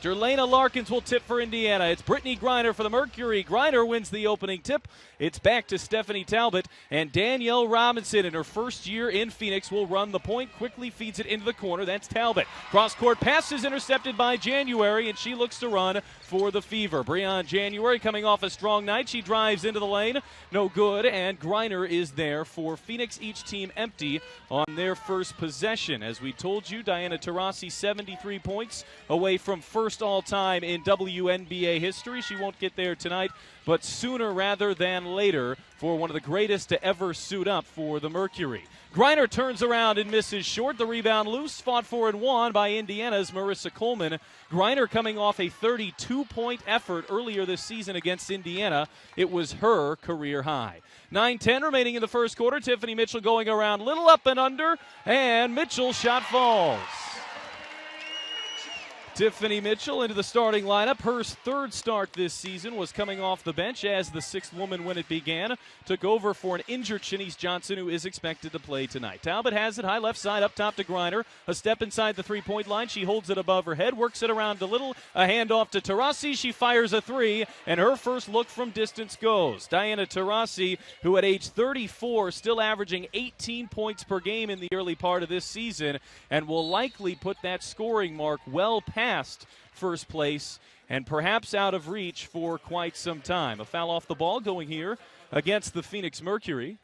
Erlana Larkins will tip for Indiana. It's Brittany Griner for the Mercury. Griner wins the opening tip. It's back to Stephanie Talbot, and Danielle Robinson in her first year in Phoenix will run the point. Quickly feeds it into the corner. That's Talbot. Cross-court pass is intercepted by January, and she looks to run for the Fever. Breon January coming off a strong night. She drives into the lane. No good, and Griner is there for Phoenix. Each team empty on their first possession. As we told you, Diana Taurasi 73 points away from first all-time in WNBA history. She won't get there tonight, but sooner rather than later for one of the greatest to ever suit up for the Mercury. Griner turns around and misses short. The rebound loose, fought for and won by Indiana's Marissa Coleman. Griner coming off a 32-point effort earlier this season against Indiana. It was her career high. 9:10 remaining in the first quarter. Tiffany Mitchell going around, little up and under, and Mitchell's shot falls. Tiffany Mitchell into the starting lineup. Her third start this season was coming off the bench as the sixth woman when it began. Took over for an injured Shanice Johnson, who is expected to play tonight. Talbot has it high left side up top to Griner. A step inside the three-point line. She holds it above her head, works it around a little. A handoff to Taurasi. She fires a three, and her first look from distance goes. Diana Taurasi, who at age 34, still averaging 18 points per game in the early part of this season, and will likely put that scoring mark well past first place and perhaps out of reach for quite some time. A foul off the ball going here against the Phoenix Mercury.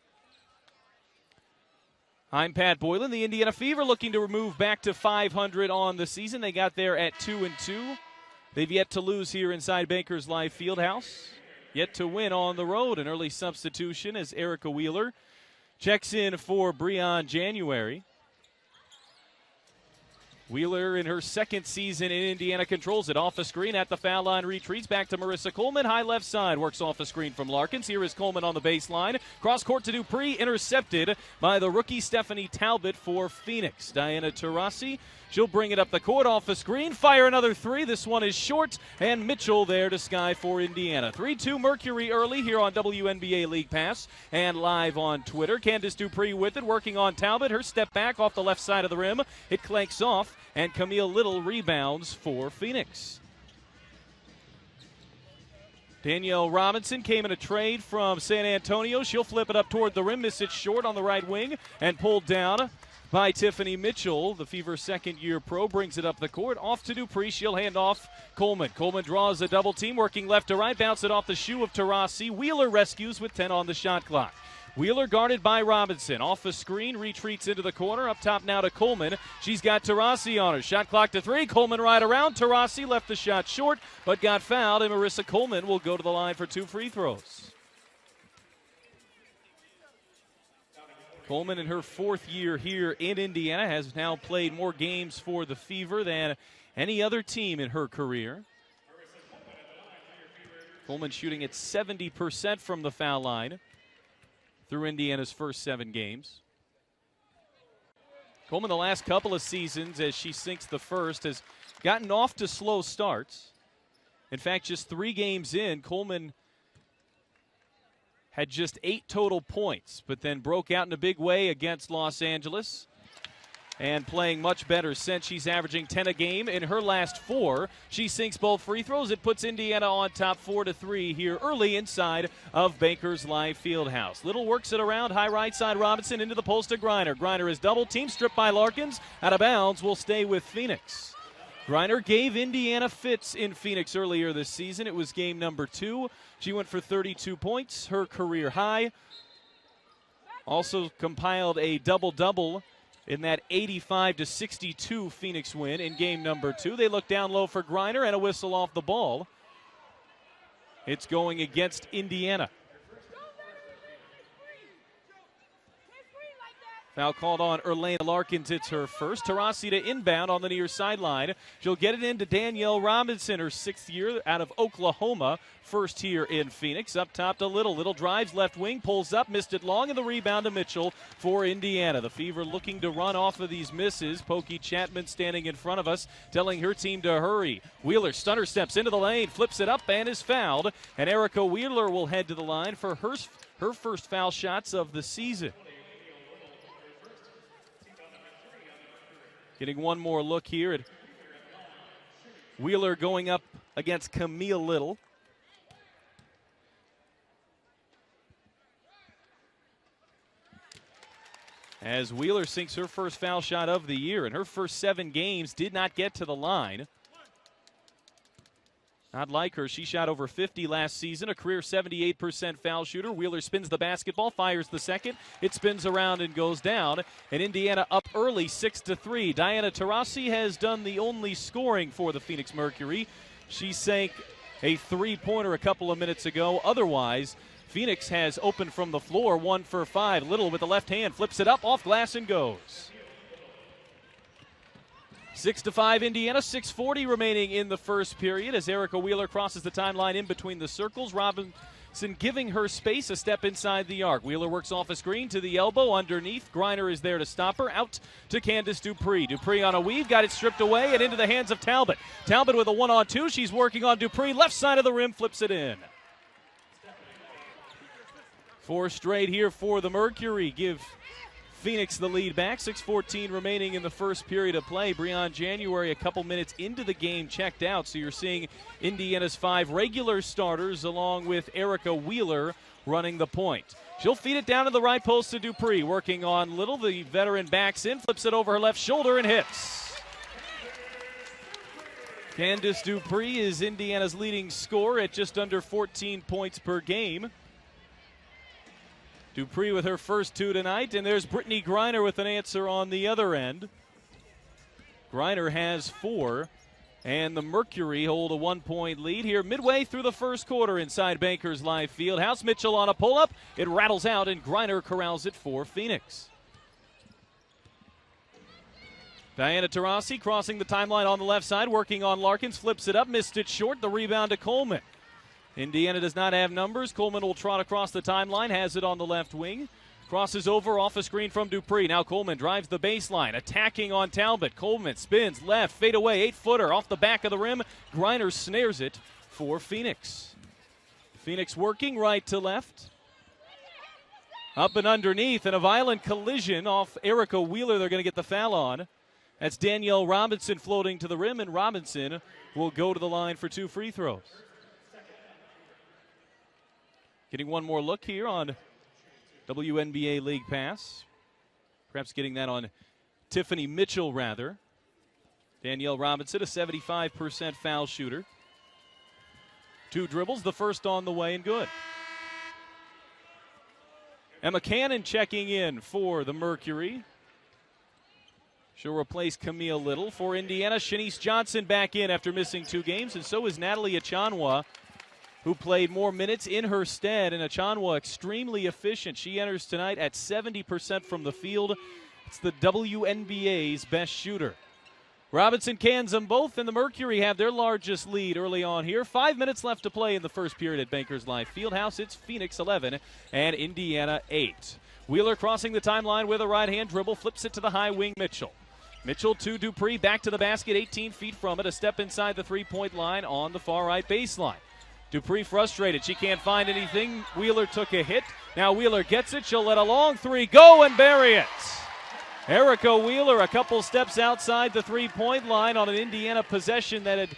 I'm Pat Boylan. The Indiana Fever looking to move back to 500 on the season. They got there at 2-2. They've yet to lose here inside Bankers Life Fieldhouse. Yet to win on the road. An early substitution as Erica Wheeler checks in for Breon January. Wheeler in her second season in Indiana controls it off the screen at the foul line, retreats back to Marissa Coleman. High left side, works off the screen from Larkins. Here is Coleman on the baseline. Cross court to Dupree, intercepted by the rookie Stephanie Talbot for Phoenix. Diana Taurasi, she'll bring it up the court off the screen. Fire another three. This one is short, and Mitchell there to sky for Indiana. 3-2 Mercury early here on WNBA League Pass and live on Twitter. Candice Dupree with it, working on Talbot. Her step back off the left side of the rim. It clanks off, and Camille Little rebounds for Phoenix. Danielle Robinson came in a trade from San Antonio. She'll flip it up toward the rim, miss it short on the right wing, and pulled down by Tiffany Mitchell. The Fever second-year pro brings it up the court. Off to Dupree. She'll hand off Coleman. Coleman draws a double team, working left to right, bounce it off the shoe of Taurasi. Wheeler rescues with 10 on the shot clock. Wheeler guarded by Robinson. Off the screen, retreats into the corner. Up top now to Coleman. She's got Taurasi on her. Shot clock to three. Coleman right around. Taurasi left the shot short, but got fouled, and Marissa Coleman will go to the line for 2 free throws. Coleman in her fourth year here in Indiana has now played more games for the Fever than any other team in her career. Coleman shooting at 70% from the foul line through Indiana's first 7 games. Coleman the last couple of seasons, as she sinks the first, has gotten off to slow starts. In fact, just 3 games in, Coleman had just 8 total points, but then broke out in a big way against Los Angeles. And playing much better since. She's averaging 10 a game in her last 4. She sinks both free throws. It puts Indiana on top 4-3 here early inside of Bankers Life Fieldhouse. Little works it around. High right side Robinson into the post to Griner. Griner is double team, stripped by Larkins. Out of bounds, will stay with Phoenix. Griner gave Indiana fits in Phoenix earlier this season. It was game number 2. She went for 32 points, her career high. Also compiled a double-double in that 85-62 Phoenix win in game number 2. They look down low for Griner, and a whistle off the ball. It's going against Indiana. Foul called on Erlana Larkins. It's her first. Taurasi to inbound on the near sideline. She'll get it into Danielle Robinson, her 6th year out of Oklahoma. First here in Phoenix. Up top to Little. Little drives left wing, pulls up, missed it long, and the rebound to Mitchell for Indiana. The Fever looking to run off of these misses. Pokey Chapman standing in front of us, telling her team to hurry. Wheeler stunner steps into the lane, flips it up, and is fouled. And Erica Wheeler will head to the line for her first foul shots of the season. Getting one more look here at Wheeler going up against Camille Little. As Wheeler sinks her first foul shot of the year. In her first 7 games, did not get to the line. Not like her. She shot over 50 last season, a career 78% foul shooter. Wheeler spins the basketball, fires the second. It spins around and goes down. And Indiana up early, 6-3. Diana Taurasi has done the only scoring for the Phoenix Mercury. She sank a three-pointer a couple of minutes ago. Otherwise, Phoenix has opened from the floor, 1 for 5. Little with the left hand, flips it up, off glass and goes. 6-5 Indiana, 6:40 remaining in the first period as Erica Wheeler crosses the timeline in between the circles. Robinson giving her space, a step inside the arc. Wheeler works off a screen to the elbow underneath. Griner is there to stop her. Out to Candice Dupree. Dupree on a weave, got it stripped away and into the hands of Talbot. Talbot with a 1-on-2. She's working on Dupree. Left side of the rim, flips it in. 4 straight here for the Mercury. Give Phoenix the lead back. 6:14 remaining in the first period of play. Breon January a couple minutes into the game checked out. So you're seeing Indiana's 5 regular starters along with Erica Wheeler running the point. She'll feed it down to the right post to Dupree. Working on Little. The veteran backs in, flips it over her left shoulder and hits. Candice Dupree is Indiana's leading scorer at just under 14 points per game. Dupree with her first 2 tonight, and there's Brittany Griner with an answer on the other end. Griner has 4, and the Mercury hold a 1-point lead here midway through the first quarter inside Bankers Live Fieldhouse. Mitchell on a pull-up. It rattles out, and Griner corrals it for Phoenix. Diana Taurasi crossing the timeline on the left side, working on Larkins, flips it up, missed it short. The rebound to Coleman. Indiana does not have numbers. Coleman will trot across the timeline, has it on the left wing. Crosses over off a screen from Dupree. Now Coleman drives the baseline, attacking on Talbot. Coleman spins left, fade away, 8-footer off the back of the rim. Griner snares it for Phoenix. Phoenix working right to left. Up and underneath, and a violent collision off Erica Wheeler. They're going to get the foul on. That's Danielle Robinson floating to the rim, and Robinson will go to the line for 2 free throws. Getting one more look here on WNBA League Pass. Perhaps getting that on Tiffany Mitchell, rather. Danielle Robinson, a 75% foul shooter. 2 dribbles, the first on the way and good. Emma Cannon checking in for the Mercury. She'll replace Camille Little. For Indiana, Shanice Johnson back in after missing 2 games, and so is Natalie Achanwa, who played more minutes in her stead, and Achanwa extremely efficient. She enters tonight at 70% from the field. It's the WNBA's best shooter. Robinson cans them both, and the Mercury have their largest lead early on here. 5 minutes left to play in the first period at Bankers Life Fieldhouse. It's Phoenix 11 and Indiana 8. Wheeler crossing the timeline with a right-hand dribble, flips it to the high wing Mitchell. Mitchell to Dupree, back to the basket, 18 feet from it. A step inside the three-point line on the far right baseline. Dupree frustrated. She can't find anything. Wheeler took a hit. Now Wheeler gets it. She'll let a long 3 go and bury it. Erica Wheeler a couple steps outside the three-point line on an Indiana possession that had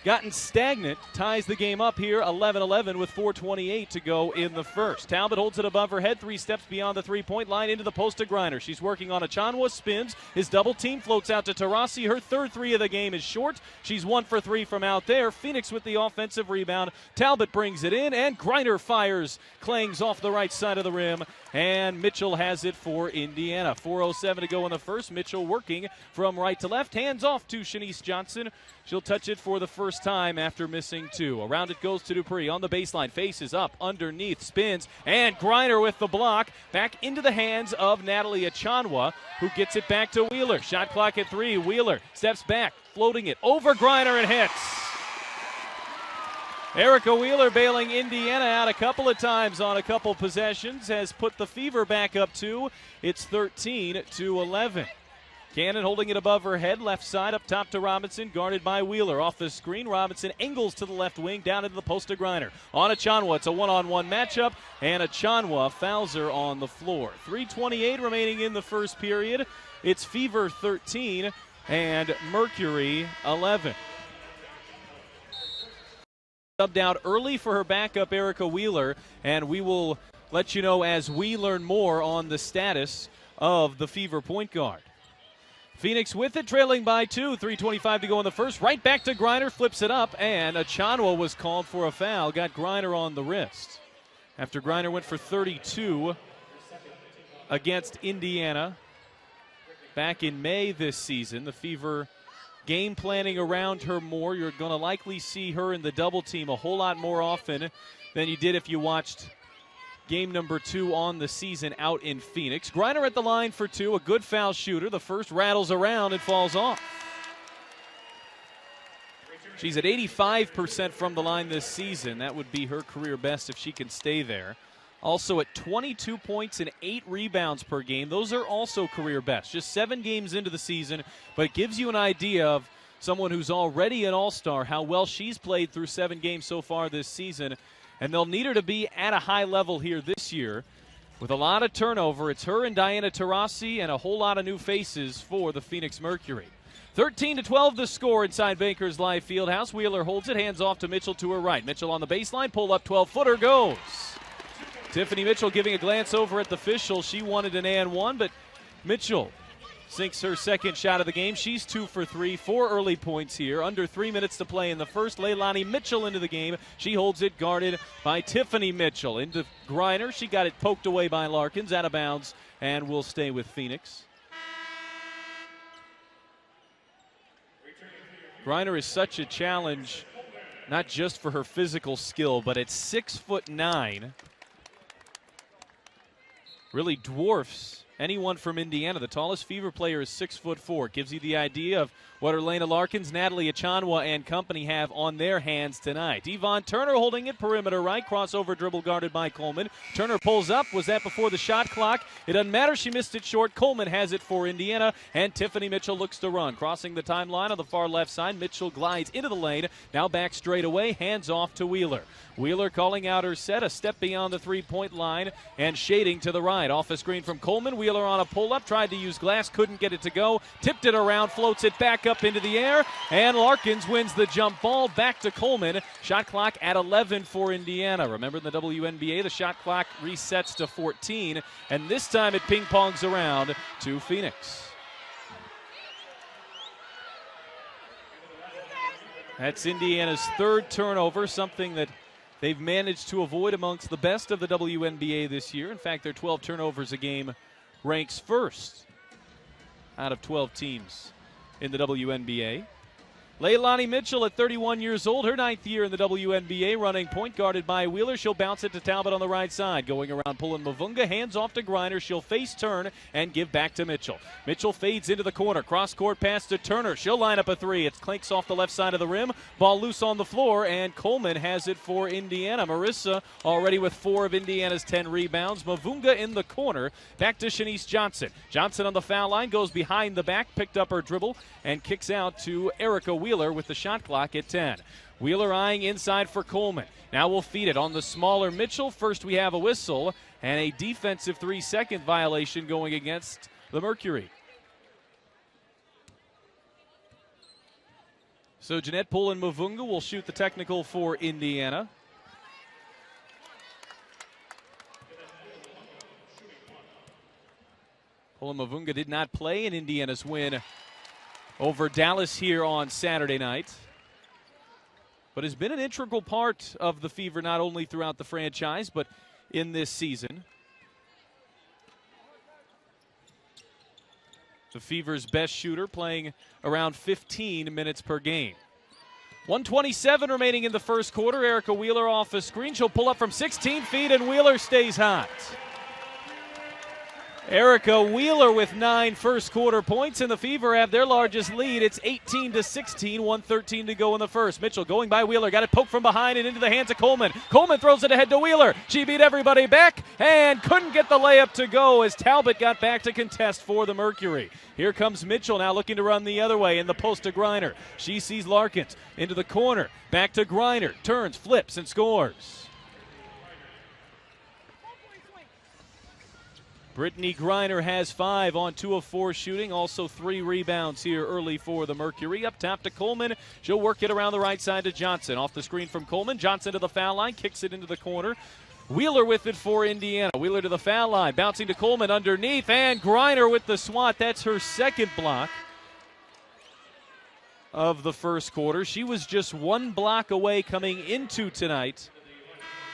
gotten stagnant. Ties the game up here 11-11 with 4:28 to go in the first. Talbot holds it above her head, 3 steps beyond the three-point line into the post to Griner. She's working on Achanwa, spins. His double team floats out to Taurasi. Her third 3 of the game is short. She's 1 for 3 from out there. Phoenix with the offensive rebound. Talbot brings it in, and Griner fires. Clangs off the right side of the rim, and Mitchell has it for Indiana. 4:07 to go in the first. Mitchell working from right to left. Hands off to Shanice Johnson. She'll touch it for the first time after missing 2. Around it goes to Dupree on the baseline. Faces up, underneath, spins, and Griner with the block. Back into the hands of Natalie Achanwa, who gets it back to Wheeler. Shot clock at 3. Wheeler steps back, floating it over Griner and hits. Erica Wheeler bailing Indiana out a couple of times on a couple possessions, has put the Fever back up 2. It's 13-11. Cannon holding it above her head, left side up top to Robinson, guarded by Wheeler. Off the screen, Robinson angles to the left wing, down into the post to Griner. On Achanwa, it's a one-on-one matchup, and Achanwa fouls her on the floor. 3:28 remaining in the first period. It's Fever 13 and Mercury 11. subbed out early for her backup, Erica Wheeler, and we will let you know as we learn more on the status of the Fever point guard. Phoenix with it, trailing by 2, 3:25 to go in the first. Right back to Griner, flips it up, and Achanwa was called for a foul, got Griner on the wrist. After Griner went for 32 against Indiana back in May this season. The Fever game planning around her more. You're going to likely see her in the double team a whole lot more often than you did if you watched game number 2 on the season out in Phoenix. Griner at the line for 2, a good foul shooter. The first rattles around and falls off. She's at 85% from the line this season. That would be her career best if she can stay there. Also at 22 points and 8 rebounds per game. Those are also career best. Just 7 games into the season, but it gives you an idea of someone who's already an all-star, how well she's played through 7 games so far this season. And they'll need her to be at a high level here this year with a lot of turnover. It's her and Diana Taurasi and a whole lot of new faces for the Phoenix Mercury. 13-12 the score inside Bankers Life Fieldhouse. Wheeler holds it, hands off to Mitchell to her right. Mitchell on the baseline, pull up 12-footer, goes. Tiffany Mitchell giving a glance over at the official. She wanted an and one, but Mitchell sinks her second shot of the game. She's 2 for 3, 4 early points here. Under 3 minutes to play in the first. Leilani Mitchell into the game. She holds it, guarded by Tiffany Mitchell. Into Griner. She got it poked away by Larkins, out of bounds, and will stay with Phoenix. Griner is such a challenge, not just for her physical skill, but at 6'9", really dwarfs anyone from Indiana. The tallest Fever player is 6'4". Gives you the idea of what Erlena Larkins, Natalie Achanwa, and company have on their hands tonight. Yvonne Turner holding it, perimeter right, crossover dribble guarded by Coleman. Turner pulls up. Was that before the shot clock? It doesn't matter. She missed it short. Coleman has it for Indiana, and Tiffany Mitchell looks to run. Crossing the timeline on the far left side, Mitchell glides into the lane. Now back straight away, hands off to Wheeler. Wheeler calling out her set, a step beyond the three-point line, and shading to the right. Off a screen from Coleman. Wheeler on a pull-up, tried to use glass, couldn't get it to go. Tipped it around, floats it back up into the air, and Larkins wins the jump ball. Back to Coleman. Shot clock at 11 for Indiana. Remember in the WNBA, the shot clock resets to 14, and this time it ping-pongs around to Phoenix. That's Indiana's third turnover, something that they've managed to avoid amongst the best of the WNBA this year. In fact, their 12 turnovers a game ranks first out of 12 teams in the WNBA. Leilani Mitchell at 31 years old, her 9th year in the WNBA, running point, guarded by Wheeler. She'll bounce it to Talbot on the right side. Going around, pulling Mavunga, hands off to Griner. She'll face turn and give back to Mitchell. Mitchell fades into the corner, cross-court pass to Turner. She'll line up a three. It clinks off the left side of the rim. Ball loose on the floor, and Coleman has it for Indiana. Marissa already with 4 of Indiana's 10 rebounds. Mavunga in the corner. Back to Shanice Johnson. Johnson on the foul line, goes behind the back, picked up her dribble, and kicks out to Erica Wheeler with the shot clock at 10. Wheeler eyeing inside for Coleman. Now we'll feed it on the smaller Mitchell. First we have a whistle and a defensive 3-second violation going against the Mercury. So Jeanette Pullen Mavunga will shoot the technical for Indiana. Pullen Mavunga did not play in Indiana's win over Dallas here on Saturday night, but has been an integral part of the Fever not only throughout the franchise but in this season. The Fever's best shooter, playing around 15 minutes per game. 1:27 remaining in the first quarter. Erica Wheeler off a screen. She'll pull up from 16 feet, and Wheeler stays hot. Erica Wheeler with 9 first-quarter points, and the Fever have their largest lead. It's 18-16, 1:13 to go in the first. Mitchell going by Wheeler, got it poked from behind and into the hands of Coleman. Coleman throws it ahead to Wheeler. She beat everybody back and couldn't get the layup to go as Talbot got back to contest for the Mercury. Here comes Mitchell now looking to run the other way in the post to Griner. She sees Larkins into the corner. Back to Griner. Turns, flips, and scores. Brittany Griner has 5 on 2 of 4 shooting. Also 3 rebounds here early for the Mercury. Up top to Coleman. She'll work it around the right side to Johnson. Off the screen from Coleman. Johnson to the foul line. Kicks it into the corner. Wheeler with it for Indiana. Wheeler to the foul line. Bouncing to Coleman underneath. And Griner with the swat. That's her second block of the first quarter. She was just 1 block away coming into tonight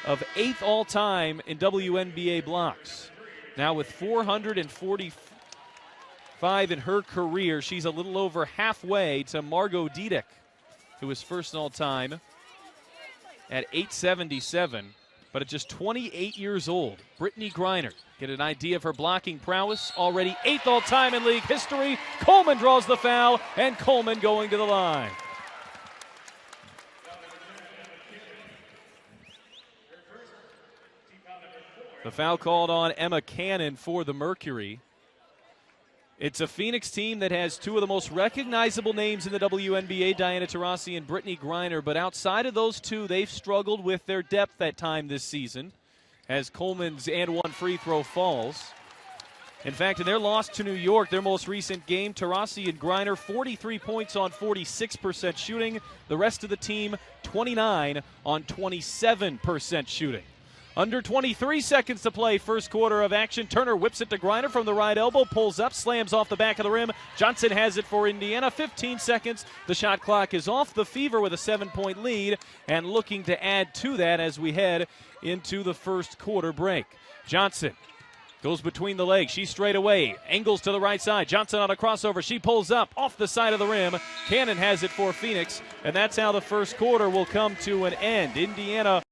of 8th all-time in WNBA blocks. Now with 445 in her career, she's a little over halfway to Margot Diedick, who was first all-time at 877. But at just 28 years old, Brittany Griner, get an idea of her blocking prowess, already 8th all-time in league history. Coleman draws the foul, and Coleman going to the line. The foul called on Emma Cannon for the Mercury. It's a Phoenix team that has 2 of the most recognizable names in the WNBA, Diana Taurasi and Brittany Griner. But outside of those 2, they've struggled with their depth at time this season as Coleman's and 1 free throw falls. In fact, in their loss to New York, their most recent game, Taurasi and Griner, 43 points on 46% shooting. The rest of the team, 29 on 27% shooting. Under 23 seconds to play, first quarter of action. Turner whips it to Griner from the right elbow, pulls up, slams off the back of the rim. Johnson has it for Indiana. 15 seconds. The shot clock is off. The Fever with a 7-point lead and looking to add to that as we head into the first quarter break. Johnson goes between the legs. She's straight away. Angles to the right side. Johnson on a crossover. She pulls up off the side of the rim. Cannon has it for Phoenix, and that's how the first quarter will come to an end. Indiana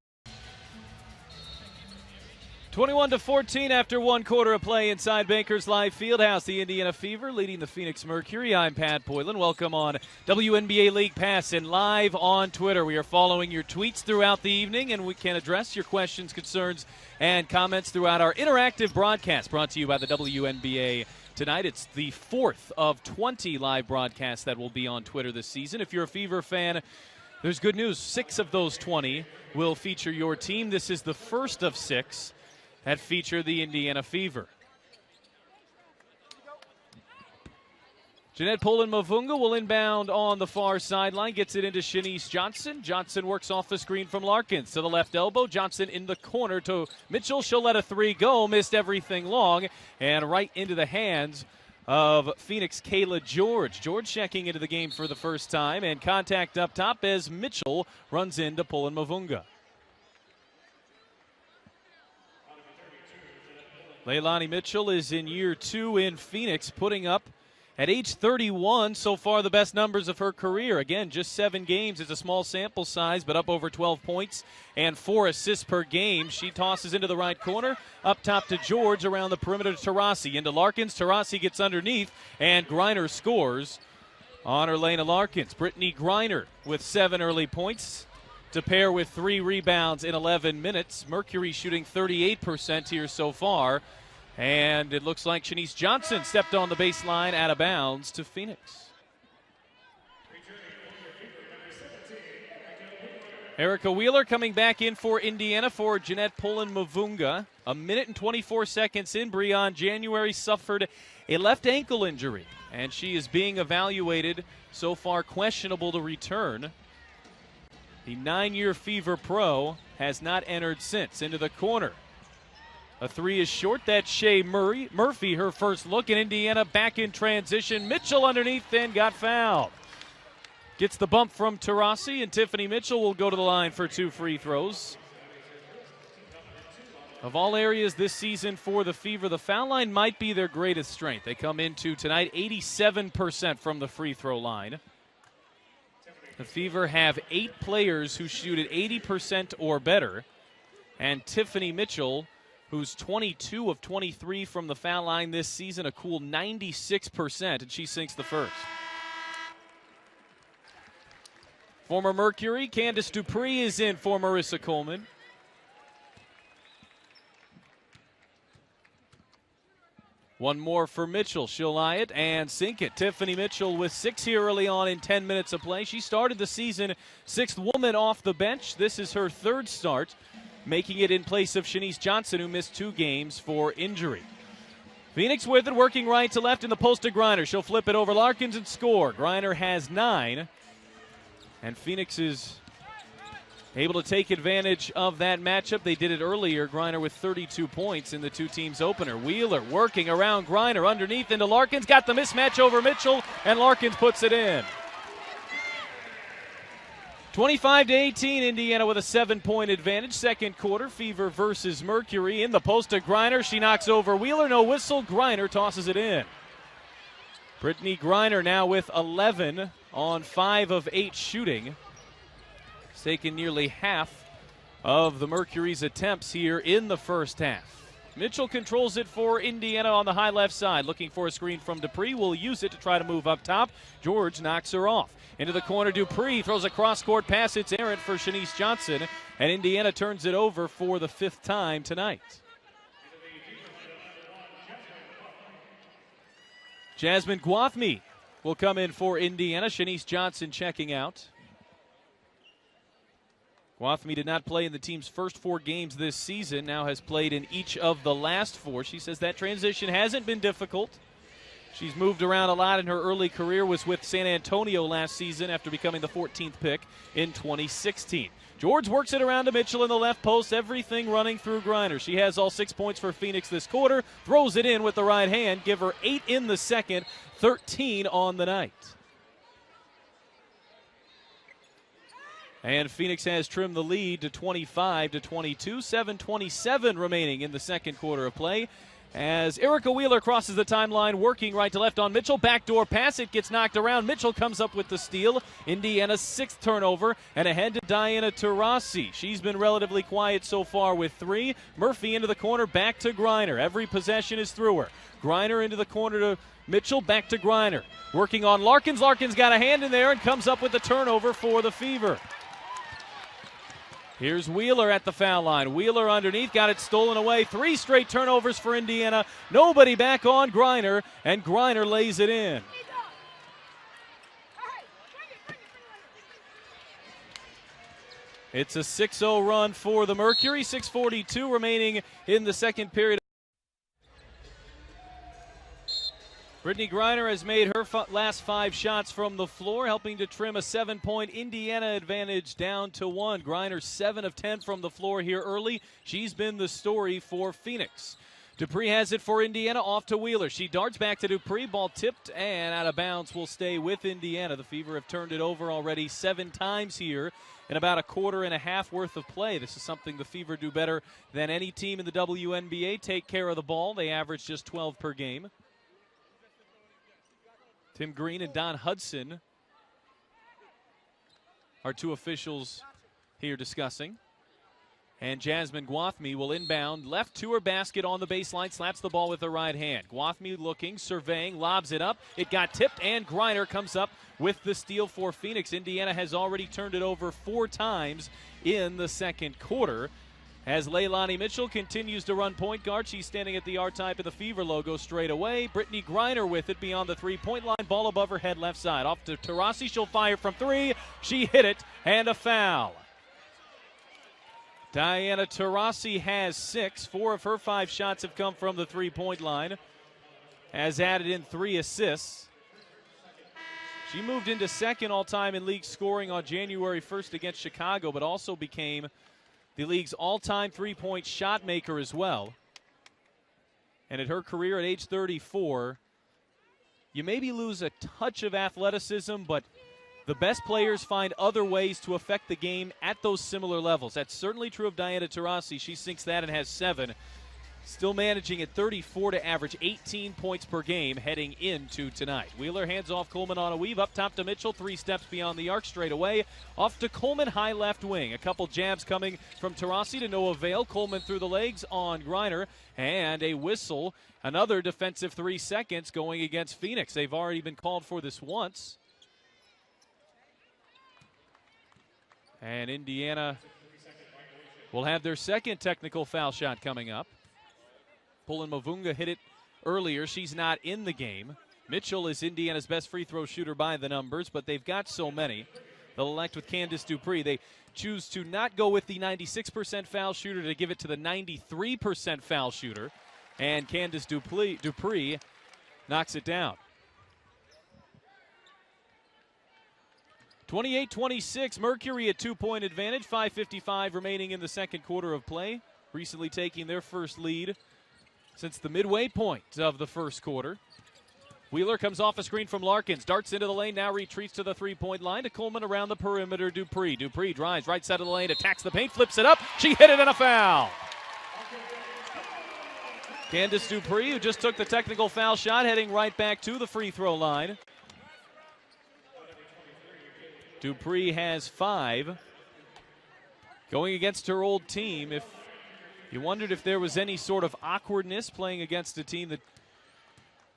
21-14 after 1 quarter of play inside Bankers Life Fieldhouse. The Indiana Fever leading the Phoenix Mercury. I'm Pat Boylan. Welcome on WNBA League Pass and live on Twitter. We are following your tweets throughout the evening, and we can address your questions, concerns, and comments throughout our interactive broadcast brought to you by the WNBA. Tonight, it's the 4th of 20 live broadcasts that will be on Twitter this season. If you're a Fever fan, there's good news. 6 of those 20 will feature your team. This is the first of 6 that feature the Indiana Fever. Jeanette Poland-Mavunga will inbound on the far sideline, gets it into Shanice Johnson. Johnson works off the screen from Larkins to the left elbow. Johnson in the corner to Mitchell. She'll let a 3 go, missed everything long, and right into the hands of Phoenix Kayla George. George checking into the game for the first time, and contact up top as Mitchell runs into Poland-Mavunga. Leilani Mitchell is in year 2 in Phoenix, putting up at age 31 so far the best numbers of her career. Again, just 7 games. It's a small sample size, but up over 12 points and 4 assists per game. She tosses into the right corner, up top to George, around the perimeter to Taurasi. Into Larkins. Taurasi gets underneath, and Griner scores on Erlana Larkins. Brittany Griner with 7 early points to pair with 3 rebounds in 11 minutes. Mercury shooting 38% here so far. And it looks like Shanice Johnson stepped on the baseline out of bounds to Phoenix. Erica Wheeler coming back in for Indiana for Jeanette Poland-Mavunga. 1 minute and 24 seconds in, Breon January suffered a left ankle injury, and she is being evaluated, so far questionable to return. The 9-year Fever Pro has not entered since. Into the corner. A 3 is short. That's Shea Murphy, her first look, in Indiana back in transition. Mitchell underneath, then got fouled. Gets the bump from Taurasi, and Tiffany Mitchell will go to the line for 2 free throws. Of all areas this season for the Fever, the foul line might be their greatest strength. They come into tonight 87% from the free throw line. The Fever have 8 players who shoot at 80% or better. And Tiffany Mitchell, who's 22 of 23 from the foul line this season, a cool 96%, and she sinks the first. Former Mercury, Candace Dupree is in for Marissa Coleman. One more for Mitchell. She'll eye it and sink it. Tiffany Mitchell with 6 here early on in 10 minutes of play. She started the season 6th woman off the bench. This is her 3rd start, making it in place of Shanice Johnson, who missed 2 games for injury. Phoenix with it, working right to left in the post to Griner. She'll flip it over Larkins and score. Griner has 9. And Phoenix is able to take advantage of that matchup. They did it earlier. Griner with 32 points in the two teams opener. Wheeler working around Griner underneath into Larkins. Got the mismatch over Mitchell, and Larkins puts it in. 25-18, Indiana with a 7-point advantage. Second quarter, Fever versus Mercury. In the post to Griner. She knocks over Wheeler. No whistle. Griner tosses it in. Brittany Griner now with 11 on 5 of 8 shooting. It's taken nearly half of the Mercury's attempts here in the first half. Mitchell controls it for Indiana on the high left side. Looking for a screen from Dupree. Will use it to try to move up top. George knocks her off. Into the corner, Dupree throws a cross-court pass. It's errant for Shanice Johnson, and Indiana turns it over for the 5th time tonight. Jasmine Gwathmey will come in for Indiana. Shanice Johnson checking out. Gwathmey did not play in the team's first 4 games this season, now has played in each of the last 4. She says that transition hasn't been difficult. She's moved around a lot in her early career, was with San Antonio last season after becoming the 14th pick in 2016. George works it around to Mitchell in the left post, everything running through Griner. She has all 6 points for Phoenix this quarter, throws it in with the right hand, give her 8 in the second, 13 on the night. And Phoenix has trimmed the lead to 25-22, 7:27 remaining in the second quarter of play. As Erica Wheeler crosses the timeline, working right to left on Mitchell. Backdoor pass, it gets knocked around. Mitchell comes up with the steal. Indiana's 6th turnover, and ahead to Diana Taurasi. She's been relatively quiet so far with 3. Murphy into the corner, back to Griner. Every possession is through her. Griner into the corner to Mitchell, back to Griner. Working on Larkins. Larkins got a hand in there and comes up with the turnover for the Fever. Here's Wheeler at the foul line. Wheeler underneath, got it stolen away. 3 straight turnovers for Indiana. Nobody back on Griner, and Griner lays it in. It's a 6-0 run for the Mercury. 6:42 remaining in the second period. Brittany Griner has made her last 5 shots from the floor, helping to trim a 7-point Indiana advantage down to 1. Griner 7 of 10 from the floor here early. She's been the story for Phoenix. Dupree has it for Indiana, off to Wheeler. She darts back to Dupree, ball tipped and out of bounds, will stay with Indiana. The Fever have turned it over already 7 times here in about a quarter and a half worth of play. This is something the Fever do better than any team in the WNBA. Take care of the ball. They average just 12 per game. Tim Green and Don Hudson are 2 officials here discussing. And Jasmine Gwathmey will inbound left to her basket on the baseline, slaps the ball with her right hand. Gwathmey looking, surveying, lobs it up. It got tipped, and Griner comes up with the steal for Phoenix. Indiana has already turned it over 4 times in the second quarter. As Leilani Mitchell continues to run point guard, she's standing at the R-type of the Fever logo straight away. Brittany Griner with it beyond the 3-point line. Ball above her head left side. Off to Taurasi. She'll fire from 3. She hit it, and a foul. Diana Taurasi has 6. 4 of her 5 shots have come from the 3-point line. Has added in 3 assists. She moved into second all-time in league scoring on January 1st against Chicago, but also became the league's all-time 3-point shot maker as well. And at her career at age 34, you maybe lose a touch of athleticism, but the best players find other ways to affect the game at those similar levels. That's certainly true of Diana Taurasi. She sinks that and has 7. Still managing at 34 to average 18 points per game heading into tonight. Wheeler hands off Coleman on a weave. Up top to Mitchell. 3 steps beyond the arc straight away. Off to Coleman, high left wing. A couple jabs coming from Taurasi to no avail. Coleman through the legs on Griner. And a whistle. Another defensive 3 seconds going against Phoenix. They've already been called for this once. And Indiana will have their second technical foul shot coming up. Pullen Mavunga hit it earlier. She's not in the game. Mitchell is Indiana's best free throw shooter by the numbers, but they've got so many. They'll elect with Candice Dupree. They choose to not go with the 96% foul shooter to give it to the 93% foul shooter. and Candice Dupree knocks it down. 28-26, Mercury a 2-point advantage, 5:55 remaining in the second quarter of play. Recently taking their first lead since the midway point of the first quarter. Wheeler comes off a screen from Larkins, darts into the lane, now retreats to the three-point line to Coleman around the perimeter. Dupree drives right side of the lane, attacks the paint, flips it up. She hit it and a foul. Candice Dupree, who just took the technical foul shot, heading right back to the free throw line. Dupree has 5. Going against her old team. If you wondered if there was any sort of awkwardness playing against a team that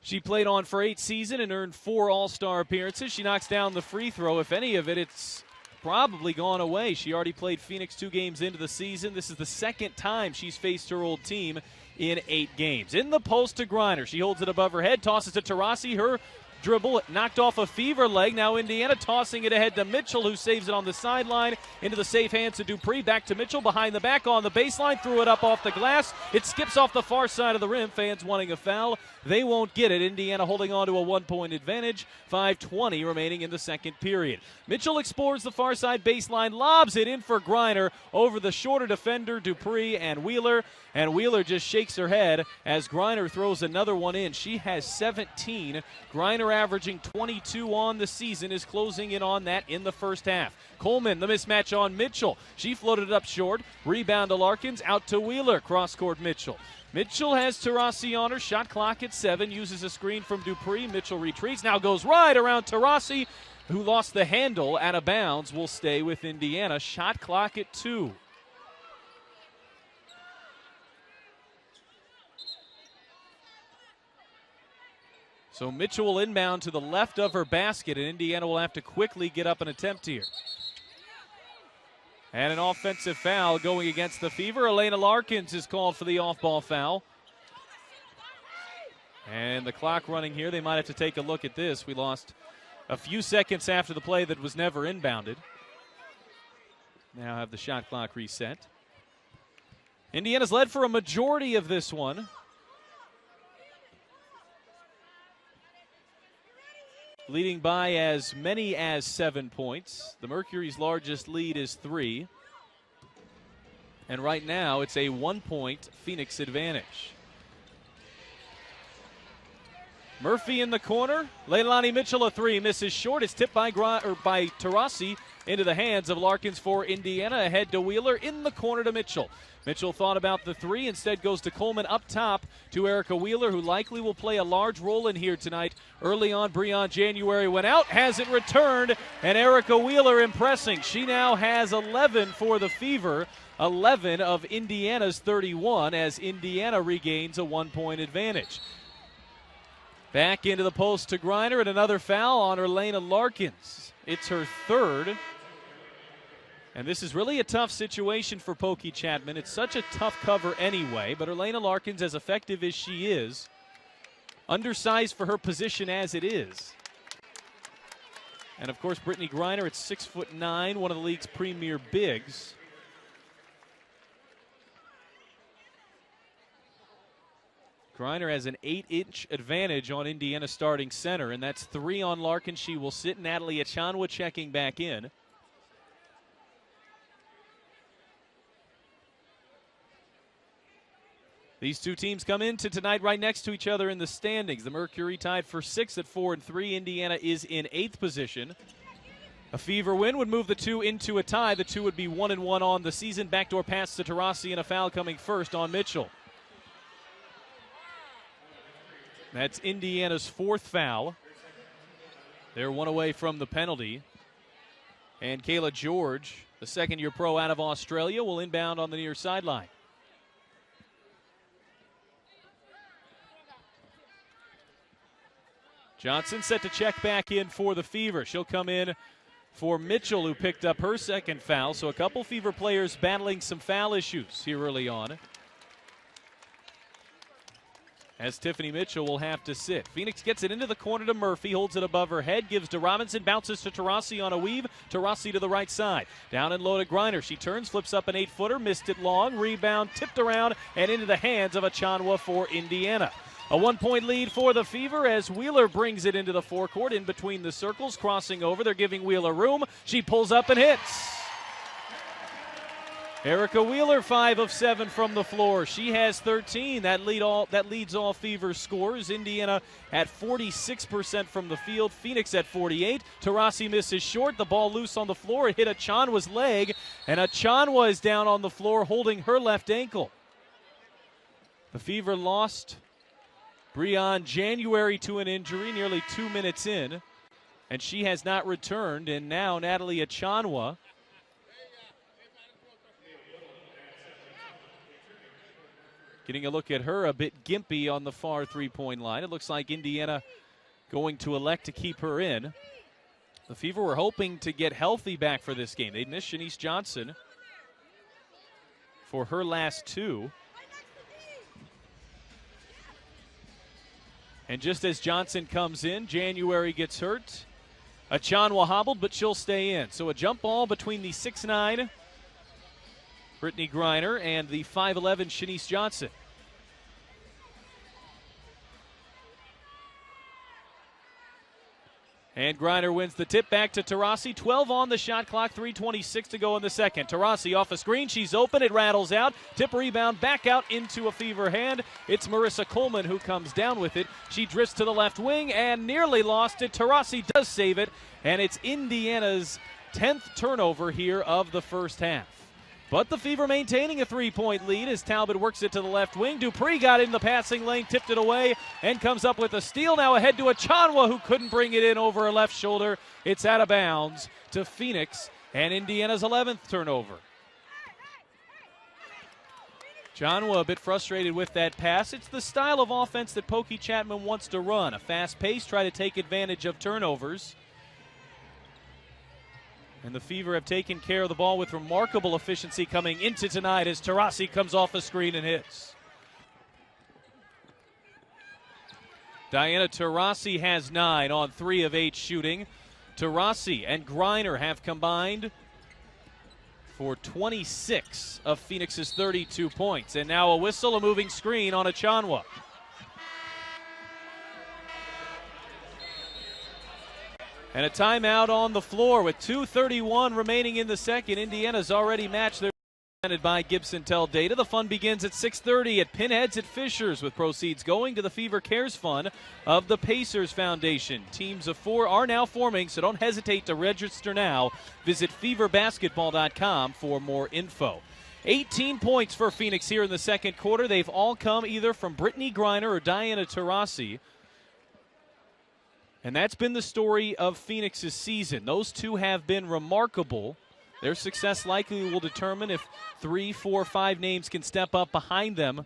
she played on for 8 seasons and earned 4 All-Star appearances, she knocks down the free throw. If any of it, it's probably gone away. She already played Phoenix 2 games into the season. This is the second time she's faced her old team in 8 games. In the post to Griner. She holds it above her head, tosses to Taurasi. Her dribble knocked off a Fever leg. Now Indiana tossing it ahead to Mitchell, who saves it on the sideline. Into the safe hands to Dupree. Back to Mitchell behind the back on the baseline. Threw it up off the glass. It skips off the far side of the rim. Fans wanting a foul. They won't get it. Indiana holding on to a 1-point advantage. 5:20 remaining in the second period. Mitchell explores the far side baseline. Lobs it in for Griner over the shorter defender Dupree and Wheeler. And Wheeler just shakes her head as Griner throws another one in. She has 17. Griner averaging 22 on the season, is closing in on that in the first half. Coleman, the mismatch on Mitchell. She floated it up short. Rebound to Larkins, out to Wheeler. Cross-court Mitchell. Mitchell has Taurasi on her. Shot clock at 7. Uses a screen from Dupree. Mitchell retreats. Now goes right around Taurasi, who lost the handle out of bounds. Will stay with Indiana. Shot clock at 2. So Mitchell will inbound to the left of her basket, and Indiana will have to quickly get up an attempt here. And an offensive foul going against the Fever. Elena Larkins is called for the off-ball foul. And the clock running here, they might have to take a look at this. We lost a few seconds after the play that was never inbounded. Now have the shot clock reset. Indiana's led for a majority of this one. Leading by as many as 7 points. The Mercury's largest lead is 3. And right now, it's a 1-point Phoenix advantage. Murphy in the corner. Leilani Mitchell a 3, misses short. It's tipped by Taurasi into the hands of Larkins for Indiana. Ahead to Wheeler, in the corner to Mitchell. Mitchell thought about the 3, instead goes to Coleman up top to Erica Wheeler, who likely will play a large role in here tonight. Early on, Breon January went out, hasn't returned, and Erica Wheeler impressing. She now has 11 for the Fever, 11 of Indiana's 31, as Indiana regains a 1-point advantage. Back into the post to Griner, and another foul on Elena Larkins. It's her 3rd. And this is really a tough situation for Pokey Chapman. It's such a tough cover anyway, but Elena Larkins, as effective as she is, undersized for her position as it is. And of course, Brittney Griner at 6'9", one of the league's premier bigs. Griner has an 8-inch advantage on Indiana starting center, and that's 3 on Larkins. She will sit. Natalie Achanwa checking back in. These two teams come into tonight right next to each other in the standings. The Mercury tied for 6th at 4-3. Indiana is in 8th position. A Fever win would move the two into a tie. The two would be 1-1 on the season. Backdoor pass to Taurasi, and a foul coming first on Mitchell. That's Indiana's 4th foul. They're 1 away from the penalty. And Kayla George, the second-year pro out of Australia, will inbound on the near sideline. Johnson set to check back in for the Fever. She'll come in for Mitchell, who picked up her 2nd foul. So a couple Fever players battling some foul issues here early on. as Tiffany Mitchell will have to sit. Phoenix gets it into the corner to Murphy, holds it above her head, gives to Robinson, bounces to Taurasi on a weave. Taurasi to the right side. Down and low to Griner. She turns, flips up an 8-footer, missed it long. Rebound tipped around and into the hands of Achanwa for Indiana. A 1-point lead for the Fever as Wheeler brings it into the forecourt in between the circles, crossing over. They're giving Wheeler room. She pulls up and hits. Erica Wheeler, 5 of 7 from the floor. She has 13. That leads all Fever scores. Indiana at 46% from the field. Phoenix at 48. Taurasi misses short. The ball loose on the floor. It hit Achanwa's leg, and Achanwa is down on the floor holding her left ankle. The Fever lost Breon January to an injury nearly 2 minutes in, and she has not returned. And now Natalie Achanwa getting a look at her, a bit gimpy on the far three-point line. It looks like Indiana going to elect to keep her in. The Fever were hoping to get healthy back for this game. They'd missed Shanice Johnson for her last two. And just as Johnson comes in, January gets hurt. Achanwa hobbled, but she'll stay in. So a jump ball between the 6'9", Brittney Griner, and the 5'11", Shanice Johnson. And Griner wins the tip back to Taurasi. 12 on the shot clock, 3:26 to go in the second. Taurasi off a screen. She's open. It rattles out. Tip rebound back out into a Fever hand. It's Marissa Coleman who comes down with it. She drifts to the left wing and nearly lost it. Taurasi does save it, and it's Indiana's 10th turnover here of the first half. But the Fever maintaining a 3-point lead as Talbot works it to the left wing. Dupree got in the passing lane, tipped it away, and comes up with a steal. Now ahead to Achanwa, who couldn't bring it in over her left shoulder. It's out of bounds to Phoenix, and Indiana's 11th turnover. Achanwa a bit frustrated with that pass. It's the style of offense that Pokey Chapman wants to run. A fast pace, try to take advantage of turnovers. And the Fever have taken care of the ball with remarkable efficiency coming into tonight as Taurasi comes off a screen and hits. Diana Taurasi has 9 on 3 of 8 shooting. Taurasi and Griner have combined for 26 of Phoenix's 32 points. And now a whistle, a moving screen on Achanwa. And a timeout on the floor with 2:31 remaining in the second. Indiana's already matched their presented by Gibson Tell Data. The fun begins at 6:30 at Pinheads at Fishers, with proceeds going to the Fever Cares Fund of the Pacers Foundation. Teams of 4 are now forming, so don't hesitate to register now. Visit feverbasketball.com for more info. 18 points for Phoenix here in the second quarter. They've all come either from Brittney Griner or Diana Taurasi. And that's been the story of Phoenix's season. Those two have been remarkable. Their success likely will determine if 3, 4, 5 names can step up behind them